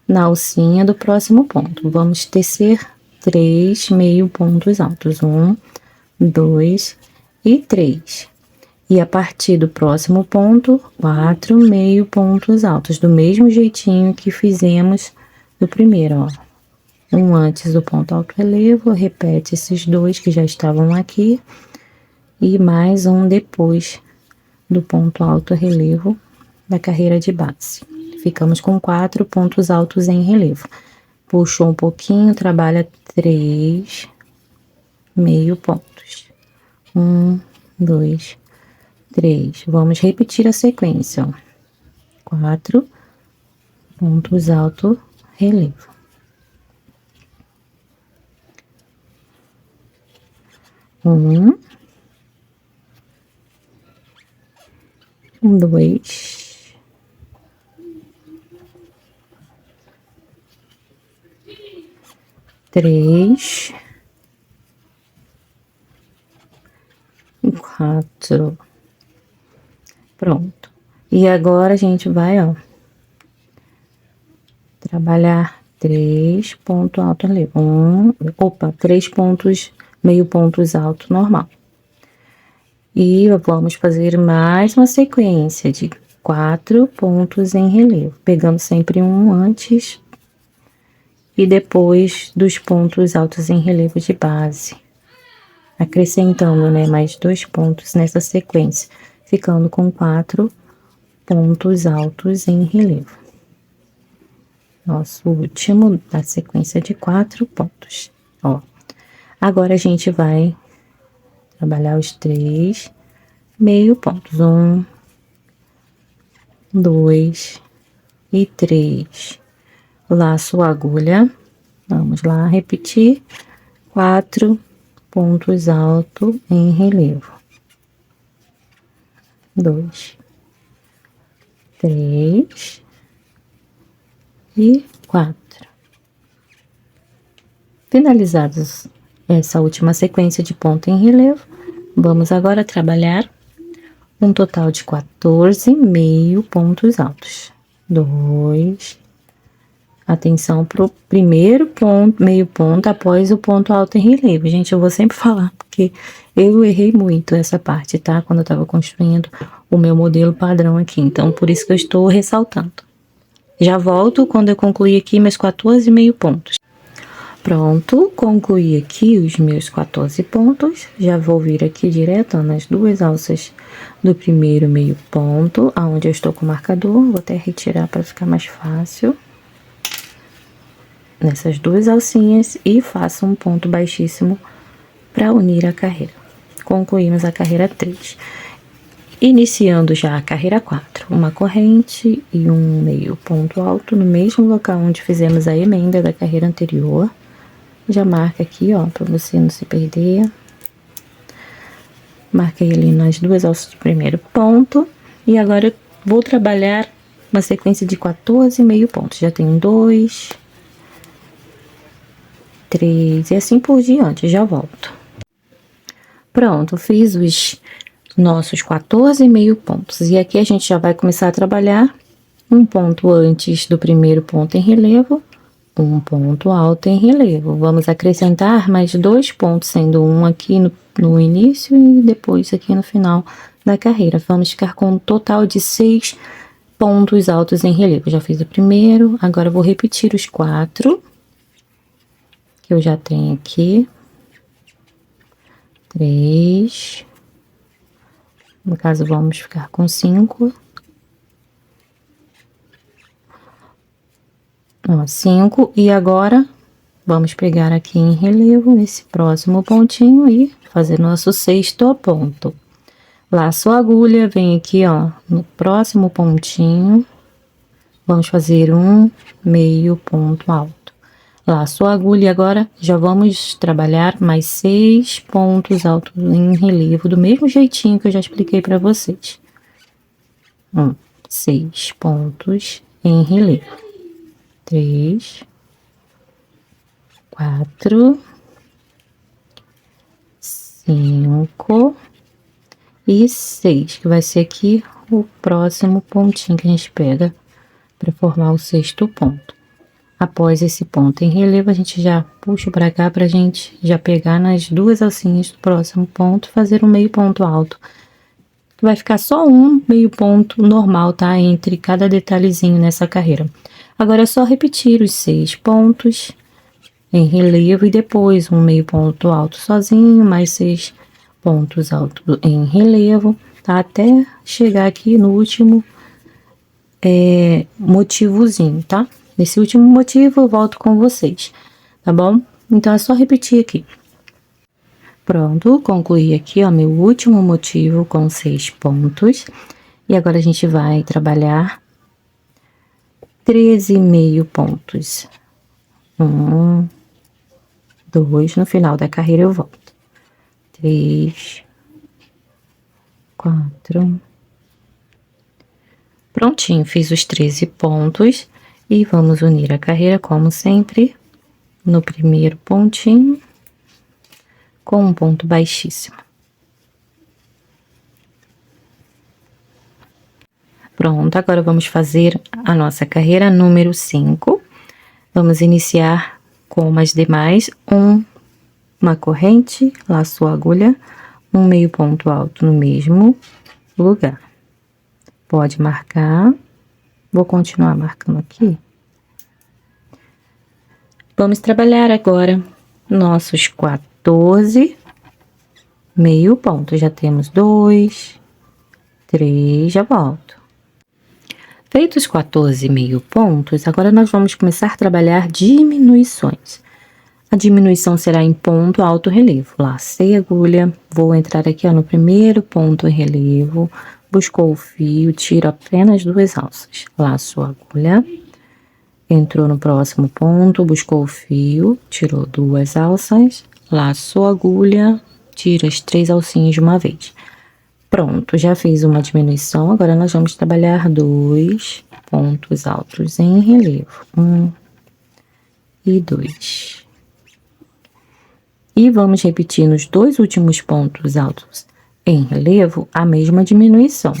S1: na alcinha do próximo ponto. Vamos tecer 3 meio pontos altos. 1, 2 e 3. E a partir do próximo ponto, 4 meio pontos altos, do mesmo jeitinho que fizemos no primeiro, ó. Um antes do ponto alto relevo, repete esses dois que já estavam aqui e mais um depois do ponto alto relevo da carreira de base. Ficamos com 4 pontos altos em relevo. Puxou um pouquinho, trabalha 3 meio pontos. 1, 2, 3. Vamos repetir a sequência, ó. 4 pontos alto relevo. 1, Um, dois. Três. Quatro. Pronto. E agora a gente vai, ó, trabalhar 3 pontos altos ali. Três pontos, meio pontos altos normal. E vamos fazer mais uma sequência de 4 pontos em relevo, pegando sempre um antes e depois dos pontos altos em relevo de base. Acrescentando, né, mais 2 pontos nessa sequência, ficando com 4 pontos altos em relevo. Nosso último da sequência de 4 pontos, ó. Agora a gente vai trabalhar os 3 meio pontos, 1, 2 e 3. Laço agulha, vamos lá repetir, 4 pontos altos em relevo. 2, 3 e 4. Finalizados essa última sequência de ponto em relevo, vamos agora trabalhar um total de 14 meio pontos altos. 2. Atenção pro primeiro ponto, meio ponto após o ponto alto em relevo. Gente, eu vou sempre falar, porque eu errei muito essa parte, tá? Quando eu tava construindo o meu modelo padrão aqui. Então, por isso que eu estou ressaltando. Já volto quando eu concluir aqui meus 14 meio pontos. Pronto, concluí aqui os meus 14 pontos. Já vou vir aqui direto, ó, nas duas alças do primeiro meio ponto, aonde eu estou com o marcador. Vou até retirar para ficar mais fácil. Nessas duas alcinhas e faço um ponto baixíssimo para unir a carreira. Concluímos a carreira 3. Iniciando já a carreira 4, uma corrente e um meio ponto alto no mesmo local onde fizemos a emenda da carreira anterior. Já marca aqui, ó, para você não se perder. Marquei ali nas duas alças do primeiro ponto. E agora eu vou trabalhar uma sequência de 14 meio pontos. Já tenho 2, 3 e assim por diante, já volto. Pronto, fiz os nossos 14 meio pontos. E aqui a gente já vai começar a trabalhar um ponto antes do primeiro ponto em relevo, um ponto alto em relevo. Vamos acrescentar mais 2 pontos, sendo um aqui no início e depois aqui no final da carreira. Vamos ficar com um total de 6 pontos altos em relevo. Já fiz o primeiro, agora eu vou repetir os 4 que eu já tenho aqui. 3. No caso, vamos ficar com 5. Ó, 5. E agora, vamos pegar aqui em relevo, nesse próximo pontinho e fazer nosso 6º ponto. Laço a agulha, vem aqui, ó, no próximo pontinho. Vamos fazer um meio ponto alto. Laço a agulha e agora já vamos trabalhar mais 6 pontos altos em relevo, do mesmo jeitinho que eu já expliquei para vocês. 6 pontos em relevo. 3, 4, 5 e 6, que vai ser aqui o próximo pontinho que a gente pega para formar o 6º ponto. Após esse ponto em relevo, a gente já puxa para cá pra gente já pegar nas duas alcinhas do próximo ponto, fazer um meio ponto alto. Vai ficar só um meio ponto normal, tá? Entre cada detalhezinho nessa carreira. Agora é só repetir os 6 pontos em relevo e depois um meio ponto alto sozinho, mais 6 pontos altos em relevo, tá? Até chegar aqui no último motivozinho, tá? Nesse último motivo eu volto com vocês, tá bom? Então é só repetir aqui. Pronto, concluí aqui, ó, meu último motivo com 6 pontos. E agora a gente vai trabalhar 13 meio pontos. 1, 2, no final da carreira eu volto. 3, 4, Prontinho, fiz os 13 pontos e vamos unir a carreira, como sempre, no primeiro pontinho, com um ponto baixíssimo. Pronto, agora vamos fazer a nossa carreira número 5. Vamos iniciar como as demais, uma corrente, laço a agulha, um meio ponto alto no mesmo lugar. Pode marcar, vou continuar marcando aqui. Vamos trabalhar agora nossos 14 meio ponto. Já temos 2, 3, já volto. Feitos 14 meio pontos, agora nós vamos começar a trabalhar diminuições. A diminuição será em ponto alto relevo. Lacei a agulha, vou entrar aqui ó, no primeiro ponto em relevo, buscou o fio, tiro apenas 2 alças. Laço a agulha, entrou no próximo ponto, buscou o fio, tirou 2 alças, laçou a agulha, tira as 3 alcinhas de uma vez. Pronto, já fiz uma diminuição, agora nós vamos trabalhar 2 pontos altos em relevo. 1 e 2. E vamos repetir nos 2 últimos pontos altos em relevo a mesma diminuição.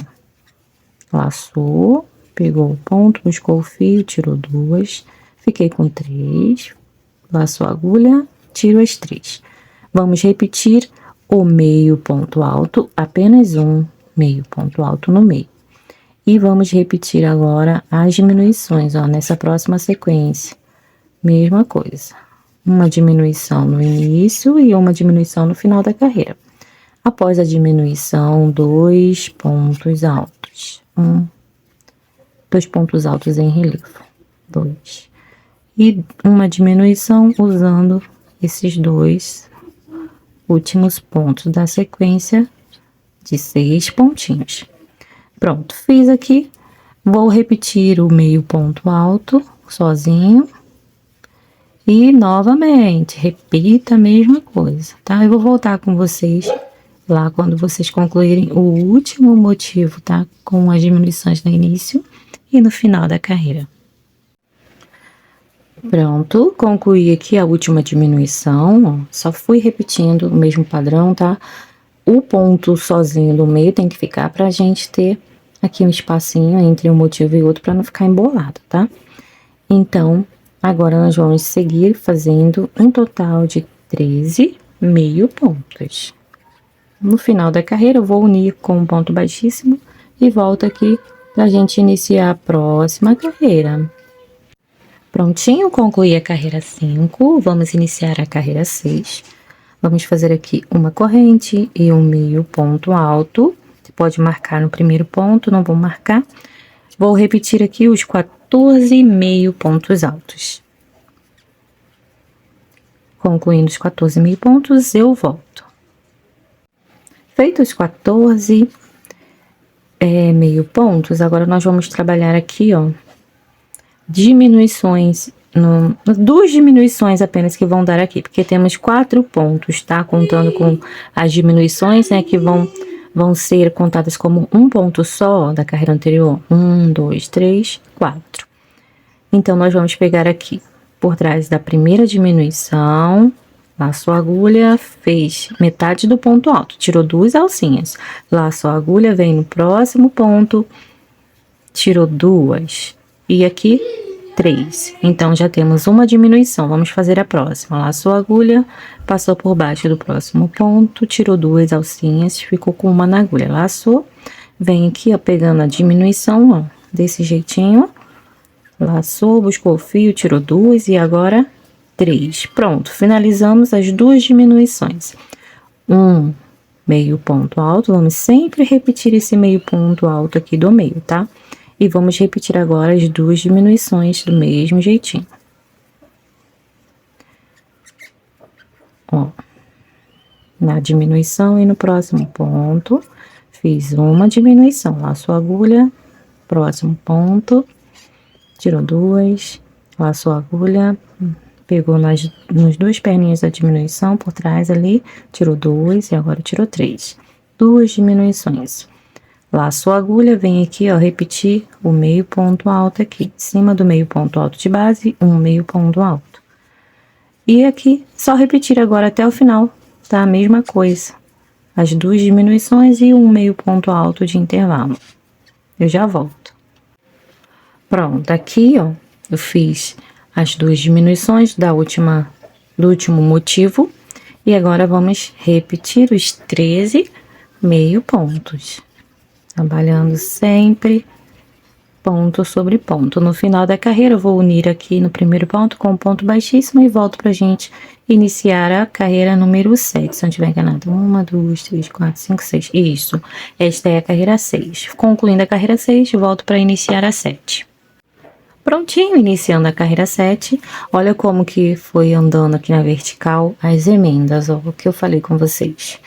S1: Laçou, pegou o ponto, buscou o fio, tirou 2, fiquei com 3, laçou a agulha, tiro as 3. Vamos repetir o meio ponto alto, apenas um meio ponto alto no meio. E vamos repetir agora as diminuições, ó, nessa próxima sequência. Mesma coisa. Uma diminuição no início e uma diminuição no final da carreira. Após a diminuição, 2 pontos altos. 2 pontos altos em relevo. 2. E uma diminuição usando esses 2 últimos pontos da sequência de 6 pontinhos. Pronto, fiz aqui. Vou repetir o meio ponto alto sozinho. E novamente, repita a mesma coisa, tá? Eu vou voltar com vocês lá quando vocês concluírem o último motivo, tá? Com as diminuições no início e no final da carreira. Pronto, concluí aqui a última diminuição, ó, só fui repetindo o mesmo padrão, tá? O ponto sozinho do meio tem que ficar pra gente ter aqui um espacinho entre um motivo e outro pra não ficar embolado, tá? Então, agora nós vamos seguir fazendo um total de 13 meio pontos. No final da carreira, eu vou unir com um ponto baixíssimo e volto aqui pra gente iniciar a próxima carreira. Prontinho, concluí a carreira 5, vamos iniciar a carreira 6. Vamos fazer aqui uma corrente e um meio ponto alto. Você pode marcar no primeiro ponto, não vou marcar. Vou repetir aqui os 14 meio pontos altos. Concluindo os 14 meio pontos, eu volto. Feitos os 14 meio pontos, agora nós vamos trabalhar aqui, ó, diminuições, 2 diminuições apenas que vão dar aqui, porque temos 4 pontos, tá? Contando com as diminuições, né, que vão ser contadas como um ponto só da carreira anterior. 1, 2, 3, 4. Então, nós vamos pegar aqui, por trás da primeira diminuição, laçou a agulha, fez metade do ponto alto, tirou 2 alcinhas. Laçou a agulha, vem no próximo ponto, tirou 2. E aqui, 3. Então, já temos uma diminuição. Vamos fazer a próxima. Laçou a agulha, passou por baixo do próximo ponto, tirou 2 alcinhas, ficou com uma na agulha. Laçou, vem aqui, ó, pegando a diminuição, ó, desse jeitinho. Laçou, buscou o fio, tirou 2 e agora 3. Pronto, finalizamos as 2 diminuições. Um meio ponto alto, vamos sempre repetir esse meio ponto alto aqui do meio, tá? E vamos repetir agora as 2 diminuições do mesmo jeitinho. Ó, na diminuição e no próximo ponto, fiz uma diminuição, laçou a agulha, próximo ponto, tirou 2, laçou a agulha, pegou nas 2 perninhas da diminuição por trás ali, tirou 2 e agora tirou 3. 2 diminuições. Laço a agulha, vem aqui, ó, repetir o meio ponto alto aqui. Em cima do meio ponto alto de base, um meio ponto alto. E aqui, só repetir agora até o final, tá? A mesma coisa. As duas diminuições e um meio ponto alto de intervalo. Eu já volto. Pronto, aqui, ó, eu fiz as duas diminuições do último motivo. E agora vamos repetir os 13 meio pontos. Trabalhando sempre ponto sobre ponto. No final da carreira, eu vou unir aqui no primeiro ponto com um ponto baixíssimo e volto pra gente iniciar a carreira número 7, se eu não estiver enganado. 1, 2, 3, 4, 5, 6. Isso. Esta é a carreira 6. Concluindo a carreira 6, volto para iniciar a 7. Prontinho, iniciando a carreira 7. Olha como que foi andando aqui na vertical as emendas, ó, o que eu falei com vocês.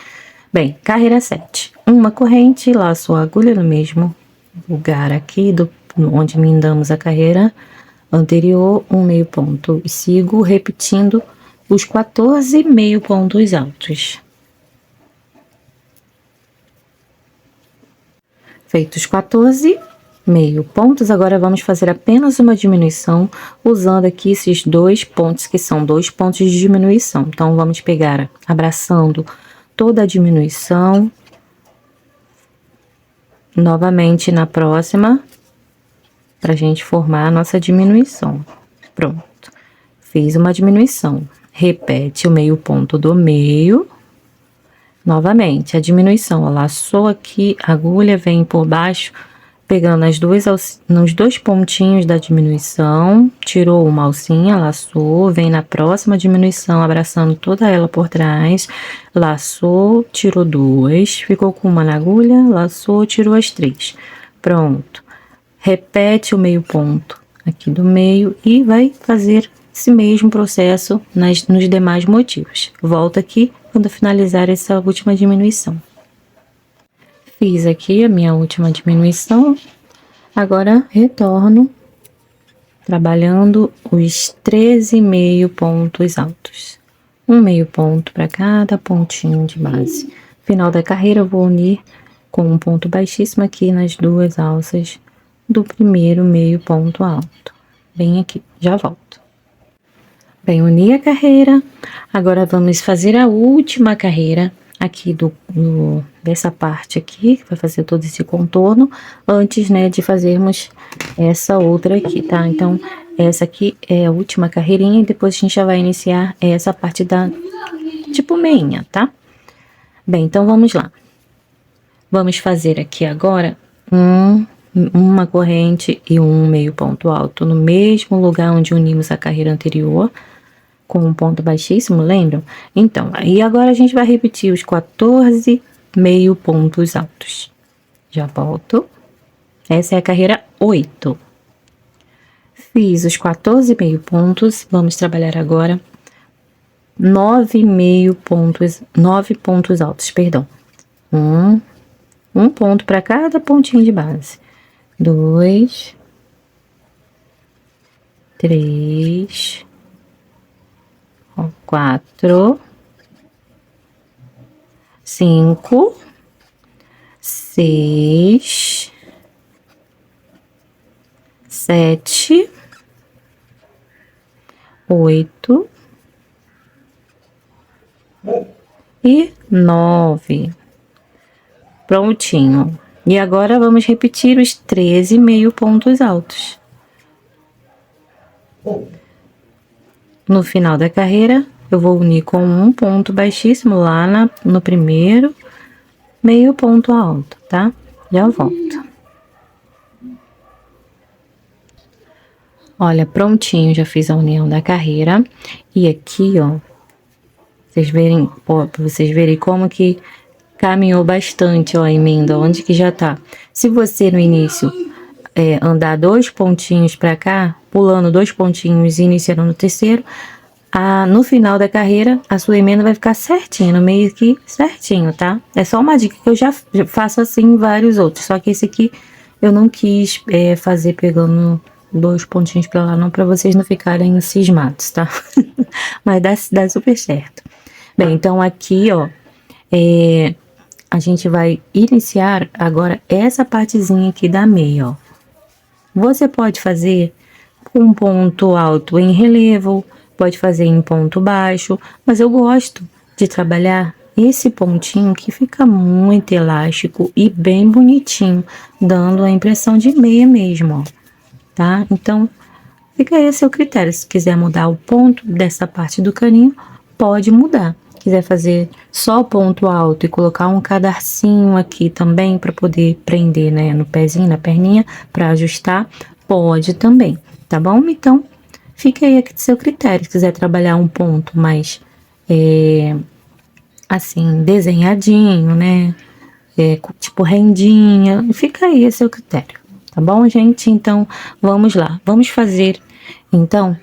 S1: Bem, carreira 7. Uma corrente, laço a agulha no mesmo lugar aqui, onde emendamos a carreira anterior, um meio ponto. E sigo repetindo os 14 meio pontos altos. Feitos 14 meio pontos, agora vamos fazer apenas uma diminuição, usando aqui esses dois pontos, que são dois pontos de diminuição. Então, vamos pegar, abraçando toda a diminuição, novamente na próxima, pra gente formar a nossa diminuição. Pronto. Fiz uma diminuição. Repete o meio ponto do meio. Novamente, a diminuição, ó, laçou aqui, a agulha vem por baixo, pegando nos dois pontinhos da diminuição, tirou uma alcinha, laçou, vem na próxima diminuição, abraçando toda ela por trás, laçou, tirou duas, ficou com uma na agulha, laçou, tirou as três. Pronto. Repete o meio ponto aqui do meio e vai fazer esse mesmo processo nos demais motivos. Volto aqui quando finalizar essa última diminuição. Fiz aqui a minha última diminuição, agora retorno trabalhando os 13 meio pontos altos. Um meio ponto para cada pontinho de base. Final da carreira eu vou unir com um ponto baixíssimo aqui nas duas alças do primeiro meio ponto alto. Bem aqui, já volto. Bem, uni a carreira, agora vamos fazer a última carreira aqui dessa parte aqui, que vai fazer todo esse contorno, antes, né, de fazermos essa outra aqui, tá? Então, essa aqui é a última carreirinha e depois a gente já vai iniciar essa parte da, tipo, meinha, tá? Bem, então vamos lá. Vamos fazer aqui agora uma corrente e um meio ponto alto no mesmo lugar onde unimos a carreira anterior, com um ponto baixíssimo, lembram? Então, aí agora a gente vai repetir os 14 meio pontos altos. Já volto. Essa é a carreira 8. Fiz os 14 meio pontos, vamos trabalhar agora 9 pontos altos, perdão. Um ponto para cada pontinho de base. 2, 3, 4, 5, 6, 7, 8 e 9. Prontinho. E agora vamos repetir os 13 meio pontos altos. No final da carreira, eu vou unir com um ponto baixíssimo lá no primeiro meio ponto alto, tá? Já volto. Olha, prontinho, já fiz a união da carreira. E aqui, ó, pra vocês verem como que caminhou bastante, ó, a emenda, onde que já tá. Se você no início andar 2 pontinhos pra cá, pulando 2 pontinhos e iniciando no terceiro, no final da carreira, a sua emenda vai ficar certinha, no meio aqui, certinho, tá? É só uma dica que eu já faço assim em vários outros, só que esse aqui eu não quis fazer pegando 2 pontinhos pra lá, não, pra vocês não ficarem cismados, tá? Mas dá super certo. Bem, então aqui, ó, a gente vai iniciar agora essa partezinha aqui da meia, ó. Você pode fazer um ponto alto em relevo, pode fazer em ponto baixo, mas eu gosto de trabalhar esse pontinho que fica muito elástico e bem bonitinho, dando a impressão de meia mesmo, ó, tá? Então, fica aí a seu critério. Se quiser mudar o ponto dessa parte do caninho, pode mudar. Quiser fazer só ponto alto e colocar um cadarcinho aqui também para poder prender, né, no pezinho, na perninha, para ajustar, pode também, tá bom? Então, fica aí a seu critério. Se quiser trabalhar um ponto mais, assim, desenhadinho, né, tipo rendinha, fica aí a seu critério, tá bom, gente? Então, vamos lá. Vamos fazer, então,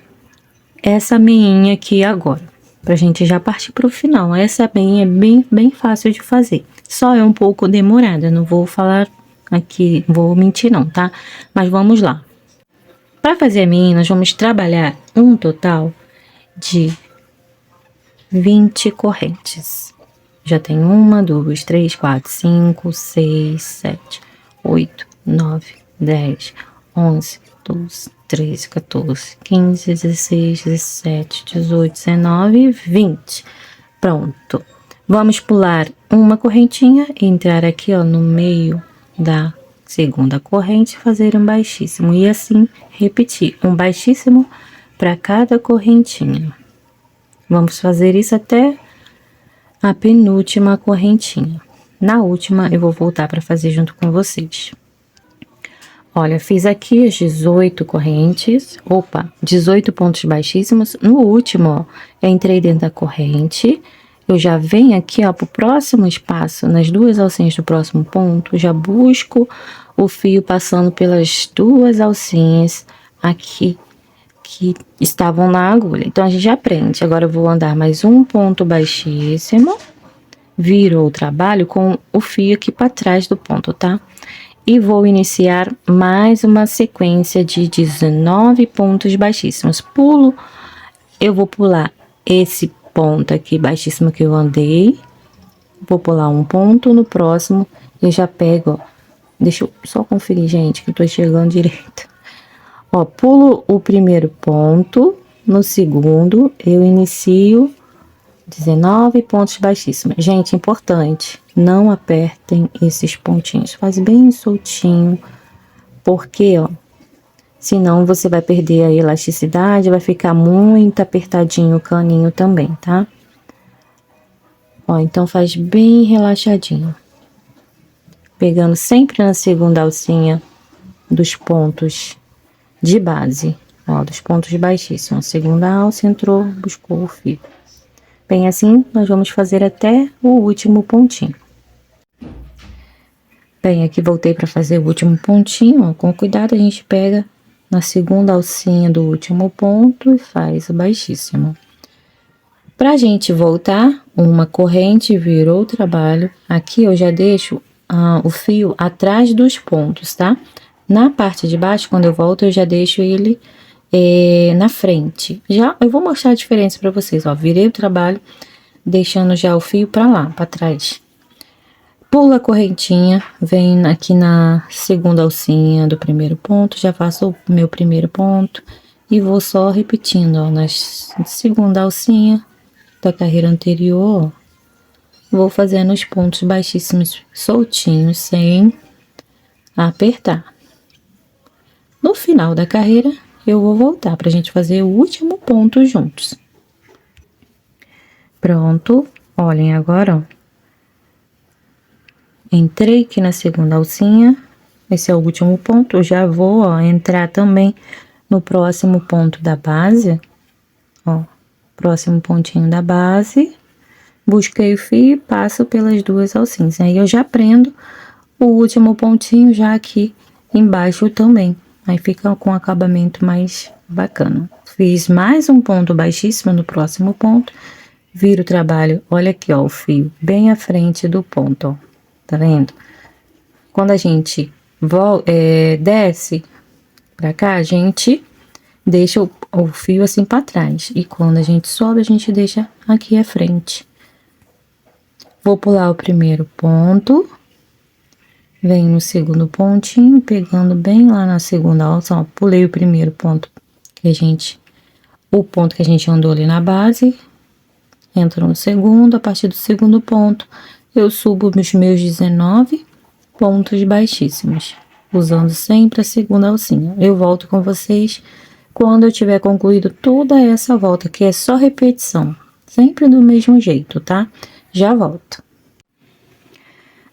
S1: essa meinha aqui agora, pra gente já partir pro final. Essa meinha é bem fácil de fazer, só é um pouco demorada, não vou falar aqui, vou mentir não, tá? Mas vamos lá. Para fazer a meinha, nós vamos trabalhar um total de 20 correntes. Já tem 1, 2, 3, 4, 5, 6, 7, 8, 9, 10, 11, 12, 13, 14, 15, 16, 17, 18, 19, 20. Pronto. Vamos pular uma correntinha, entrar aqui, ó, no meio da segunda corrente, fazer um baixíssimo. E assim, repetir um baixíssimo para cada correntinha. Vamos fazer isso até a penúltima correntinha. Na última, eu vou voltar para fazer junto com vocês. Olha, fiz aqui as 18 correntes, 18 pontos baixíssimos. No último, ó, eu entrei dentro da corrente, eu já venho aqui, ó, pro próximo espaço, nas duas alcinhas do próximo ponto, já busco o fio passando pelas duas alcinhas aqui, que estavam na agulha. Então, a gente já aprende. Agora, eu vou andar mais um ponto baixíssimo, viro o trabalho com o fio aqui para trás do ponto, tá? E vou iniciar mais uma sequência de 19 pontos baixíssimos. Pulo, eu vou pular esse ponto aqui baixíssimo que eu andei, vou pular um ponto, no próximo eu já pego, ó, deixa eu só conferir, gente, que eu tô chegando direito. Ó, pulo o primeiro ponto, no segundo eu inicio 19 pontos baixíssimos. Gente, importante, não apertem esses pontinhos, faz bem soltinho, porque, ó, senão você vai perder a elasticidade, vai ficar muito apertadinho o caninho também, tá? Ó, então faz bem relaxadinho. Pegando sempre na segunda alcinha dos pontos de base, ó, dos pontos baixíssimos. Segunda alça, entrou, buscou o fio. Bem, assim, nós vamos fazer até o último pontinho. Bem, aqui voltei para fazer o último pontinho, ó, com cuidado a gente pega na segunda alcinha do último ponto e faz o baixíssimo. Pra gente voltar, uma corrente, virou o trabalho, aqui eu já deixo o fio atrás dos pontos, tá? Na parte de baixo, quando eu volto, eu já deixo ele na frente. Já eu vou mostrar a diferença pra vocês, ó, virei o trabalho, deixando já o fio pra lá, pra trás. Pula a correntinha, vem aqui na segunda alcinha do primeiro ponto, já faço o meu primeiro ponto e vou só repetindo, ó, na segunda alcinha da carreira anterior, ó, vou fazendo os pontos baixíssimos soltinhos, sem apertar. No final da carreira, eu vou voltar pra gente fazer o último ponto juntos. Pronto, olhem agora, ó. Entrei aqui na segunda alcinha, esse é o último ponto, eu já vou, ó, entrar também no próximo ponto da base, ó, próximo pontinho da base, busquei o fio e passo pelas duas alcinhas, aí eu já prendo o último pontinho já aqui embaixo também, aí fica com um acabamento mais bacana. Fiz mais um ponto baixíssimo no próximo ponto, viro o trabalho, olha aqui, ó, o fio bem à frente do ponto, ó. Tá vendo? Quando a gente desce pra cá, a gente deixa o fio assim pra trás. E quando a gente sobe, a gente deixa aqui à frente. Vou pular o primeiro ponto. Venho no segundo pontinho, pegando bem lá na segunda alça, ó. Pulei o primeiro ponto o ponto que a gente andou ali na base. Entro no segundo, a partir do segundo ponto, eu subo os meus 19 pontos baixíssimos, usando sempre a segunda alcinha. Eu volto com vocês quando eu tiver concluído toda essa volta, que é só repetição, sempre do mesmo jeito, tá? Já volto.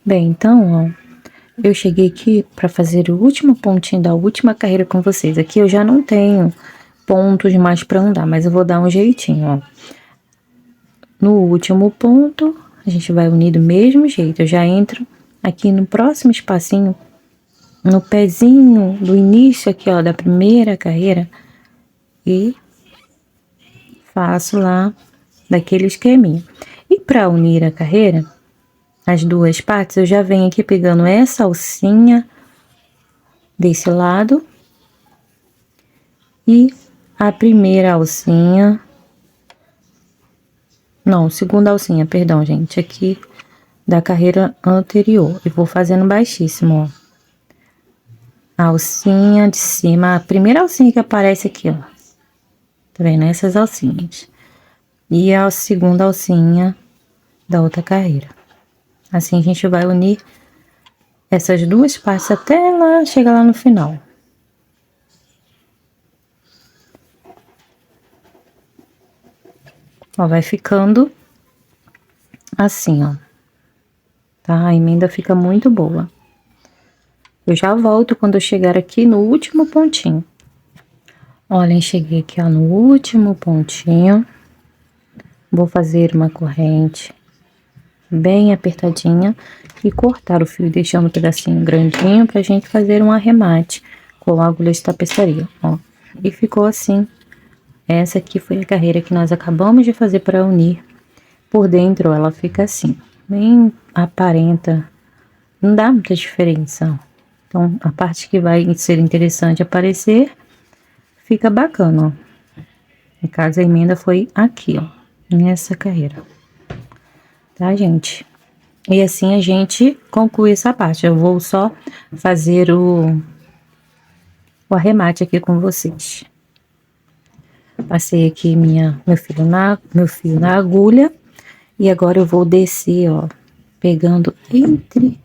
S1: Bem, então, ó, eu cheguei aqui para fazer o último pontinho da última carreira com vocês. Aqui eu já não tenho pontos mais para andar, mas eu vou dar um jeitinho, ó. No último ponto, a gente vai unir do mesmo jeito. Eu já entro aqui no próximo espacinho, no pezinho do início aqui, ó, da primeira carreira, e faço lá daquele esqueminha. E para unir a carreira, as duas partes, eu já venho aqui pegando essa alcinha desse lado e a primeira alcinha, não, segunda alcinha, perdão, gente, aqui da carreira anterior. E vou fazendo baixíssimo, ó. A alcinha de cima, a primeira alcinha que aparece aqui, ó. Tá vendo? Essas alcinhas. E a segunda alcinha da outra carreira. Assim a gente vai unir essas duas partes até lá, chegar lá no final. Ó, vai ficando assim, ó. Tá? A emenda fica muito boa. Eu já volto quando eu chegar aqui no último pontinho. Olhem, cheguei aqui, ó, no último pontinho. Vou fazer uma corrente bem apertadinha e cortar o fio, deixando um pedacinho grandinho pra gente fazer um arremate com a agulha de tapeçaria, ó. E ficou assim. Essa aqui foi a carreira que nós acabamos de fazer para unir. Por dentro ela fica assim, bem aparenta, não dá muita diferença. Então, a parte que vai ser interessante aparecer, fica bacana, ó. No caso, a emenda foi aqui, ó, nessa carreira. Tá, gente? E assim a gente conclui essa parte. Eu vou só fazer o arremate aqui com vocês. Passei aqui meu fio na agulha. E agora eu vou descer, ó, pegando entre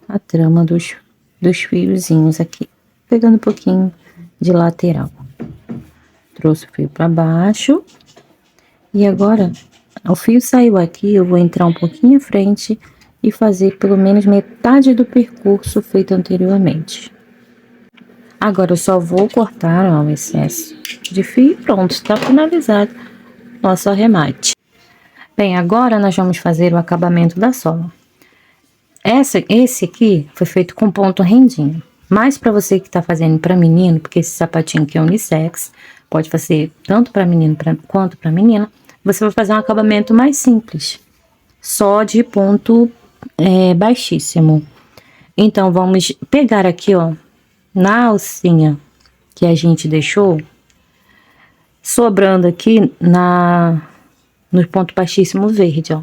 S1: a trama dos fiozinhos aqui. Pegando um pouquinho de lateral. Trouxe o fio pra baixo. E agora, o fio saiu aqui, eu vou entrar um pouquinho à frente e fazer pelo menos metade do percurso feito anteriormente. Agora eu só vou cortar, ó, o excesso de fio e pronto, está finalizado nosso arremate. Bem, agora nós vamos fazer o acabamento da sola. Esse aqui foi feito com ponto rendinho. Mas para você que tá fazendo para menino, porque esse sapatinho aqui é unissex, pode fazer tanto para menino quanto para menina, você vai fazer um acabamento mais simples, só de ponto baixíssimo. Então, vamos pegar aqui, ó, na alcinha que a gente deixou, sobrando aqui no ponto baixíssimo verde, ó.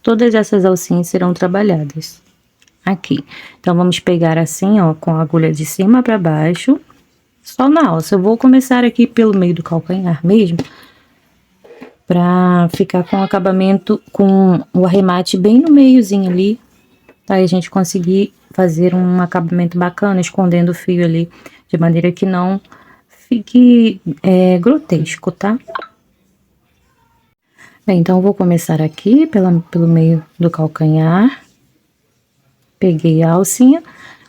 S1: Todas essas alcinhas serão trabalhadas aqui. Então, vamos pegar assim, ó, com a agulha de cima para baixo, só na alça. Eu vou começar aqui pelo meio do calcanhar mesmo, pra ficar com o acabamento, com o arremate bem no meiozinho ali, tá? E a gente conseguir fazer um acabamento bacana, escondendo o fio ali, de maneira que não fique grotesco, tá? Bem, então eu vou começar aqui pelo meio do calcanhar. Peguei a alcinha,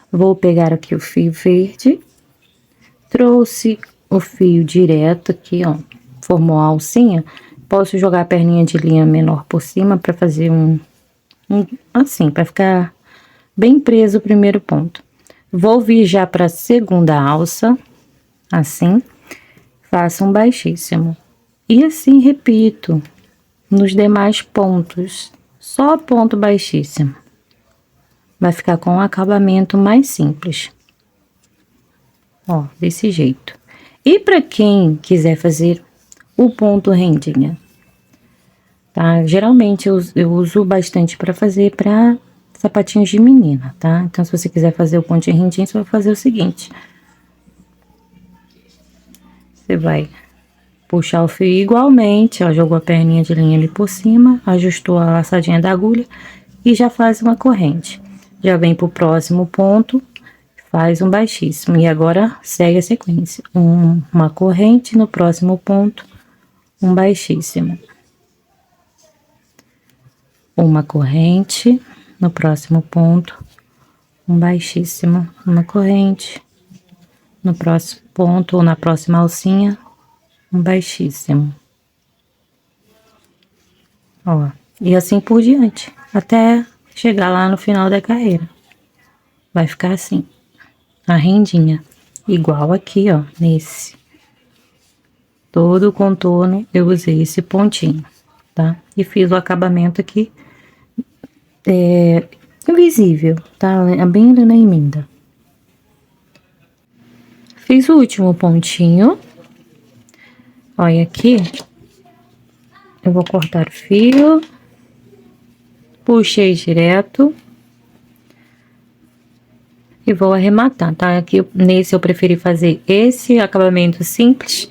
S1: vou pegar aqui o fio verde, trouxe o fio direto aqui, ó, formou a alcinha. Posso jogar a perninha de linha menor por cima para fazer assim, para ficar bem preso o primeiro ponto. Vou vir já para a segunda alça, assim, faço um baixíssimo. E assim repito nos demais pontos, só ponto baixíssimo. Vai ficar com um acabamento mais simples. Ó, desse jeito. E para quem quiser fazer o ponto rendinha, tá? Geralmente eu uso bastante para fazer para sapatinhos de menina, tá? Então, se você quiser fazer o pontinho rendinho, você vai fazer o seguinte. Você vai puxar o fio igualmente, ó, jogou a perninha de linha ali por cima, ajustou a laçadinha da agulha e já faz uma corrente. Já vem pro próximo ponto, faz um baixíssimo e agora segue a sequência. Uma corrente no próximo ponto, um baixíssimo. Uma corrente no próximo ponto, um baixíssimo, uma corrente no próximo ponto ou na próxima alcinha, um baixíssimo. Ó, e assim por diante, até chegar lá no final da carreira. Vai ficar assim, a rendinha, igual aqui, ó, nesse. Todo o contorno eu usei esse pontinho, tá? E fiz o acabamento aqui, invisível, tá? Bem na emenda. Fiz o último pontinho. Olha aqui. Eu vou cortar o fio. Puxei direto. E vou arrematar, tá? Aqui, nesse eu preferi fazer esse acabamento simples,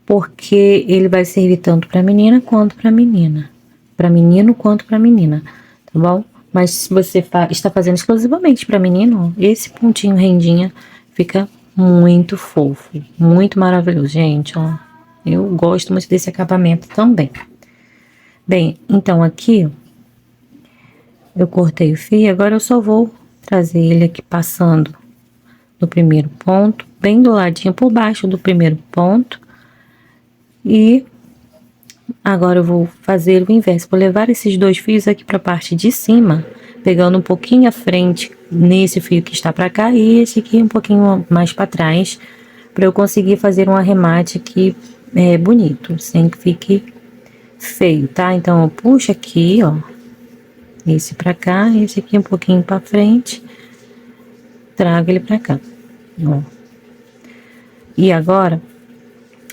S1: porque ele vai servir tanto pra menina quanto pra menina. Pra menino quanto pra menina, tá bom? Mas se você está fazendo exclusivamente pra menino, ó, esse pontinho rendinha fica muito fofo, muito maravilhoso, gente, ó. Eu gosto muito desse acabamento também. Bem, então aqui eu cortei o fio, agora eu só vou trazer ele aqui passando no primeiro ponto, bem do ladinho por baixo do primeiro ponto. E agora eu vou fazer o inverso, vou levar esses dois fios aqui para a parte de cima, pegando um pouquinho à frente nesse fio que está para cá e esse aqui um pouquinho mais para trás, para eu conseguir fazer um arremate aqui bonito, sem que fique feio, tá? Então, eu puxo aqui, ó, esse pra cá, esse aqui um pouquinho pra frente, trago ele pra cá, ó. E agora,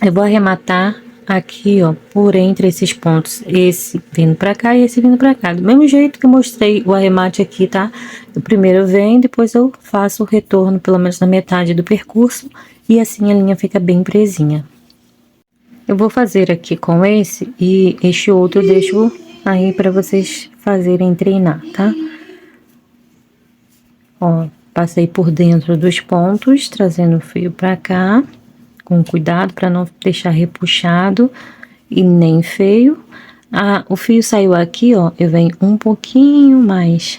S1: eu vou arrematar aqui, ó, por entre esses pontos, esse vindo pra cá e esse vindo pra cá, do mesmo jeito que eu mostrei o arremate aqui, tá? Eu primeiro venho, depois eu faço o retorno, pelo menos na metade do percurso, e assim a linha fica bem presinha. Eu vou fazer aqui com esse e este outro eu deixo aí para vocês fazerem treinar, tá? Ó, passei por dentro dos pontos, trazendo o fio para cá, com cuidado para não deixar repuxado e nem feio. O fio saiu aqui, ó, eu venho um pouquinho mais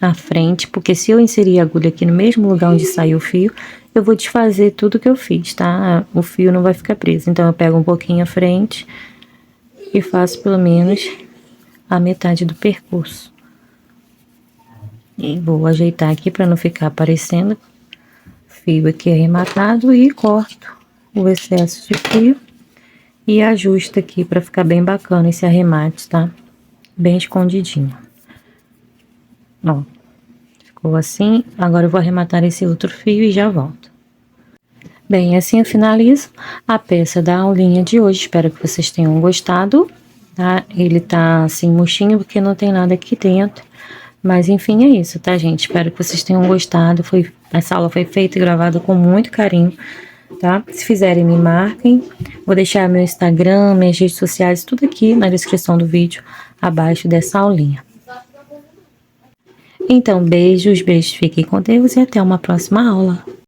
S1: à frente, porque se eu inserir a agulha aqui no mesmo lugar onde saiu o fio, eu vou desfazer tudo que eu fiz, tá? O fio não vai ficar preso. Então, eu pego um pouquinho à frente e faço pelo menos a metade do percurso. E vou ajeitar aqui para não ficar aparecendo fio aqui arrematado e corto o excesso de fio e ajusto aqui para ficar bem bacana esse arremate, tá? Bem escondidinho. Ó, ficou assim. Agora eu vou arrematar esse outro fio e já volto. Bem, assim eu finalizo a peça da aulinha de hoje. Espero que vocês tenham gostado, tá? Ele tá assim murchinho porque não tem nada aqui dentro. Mas enfim, é isso, tá, gente? Espero que vocês tenham gostado. Essa aula foi feita e gravada com muito carinho, tá? Se fizerem, me marquem. Vou deixar meu Instagram, minhas redes sociais, tudo aqui na descrição do vídeo, abaixo dessa aulinha. Então, beijos, fiquem com Deus e até uma próxima aula.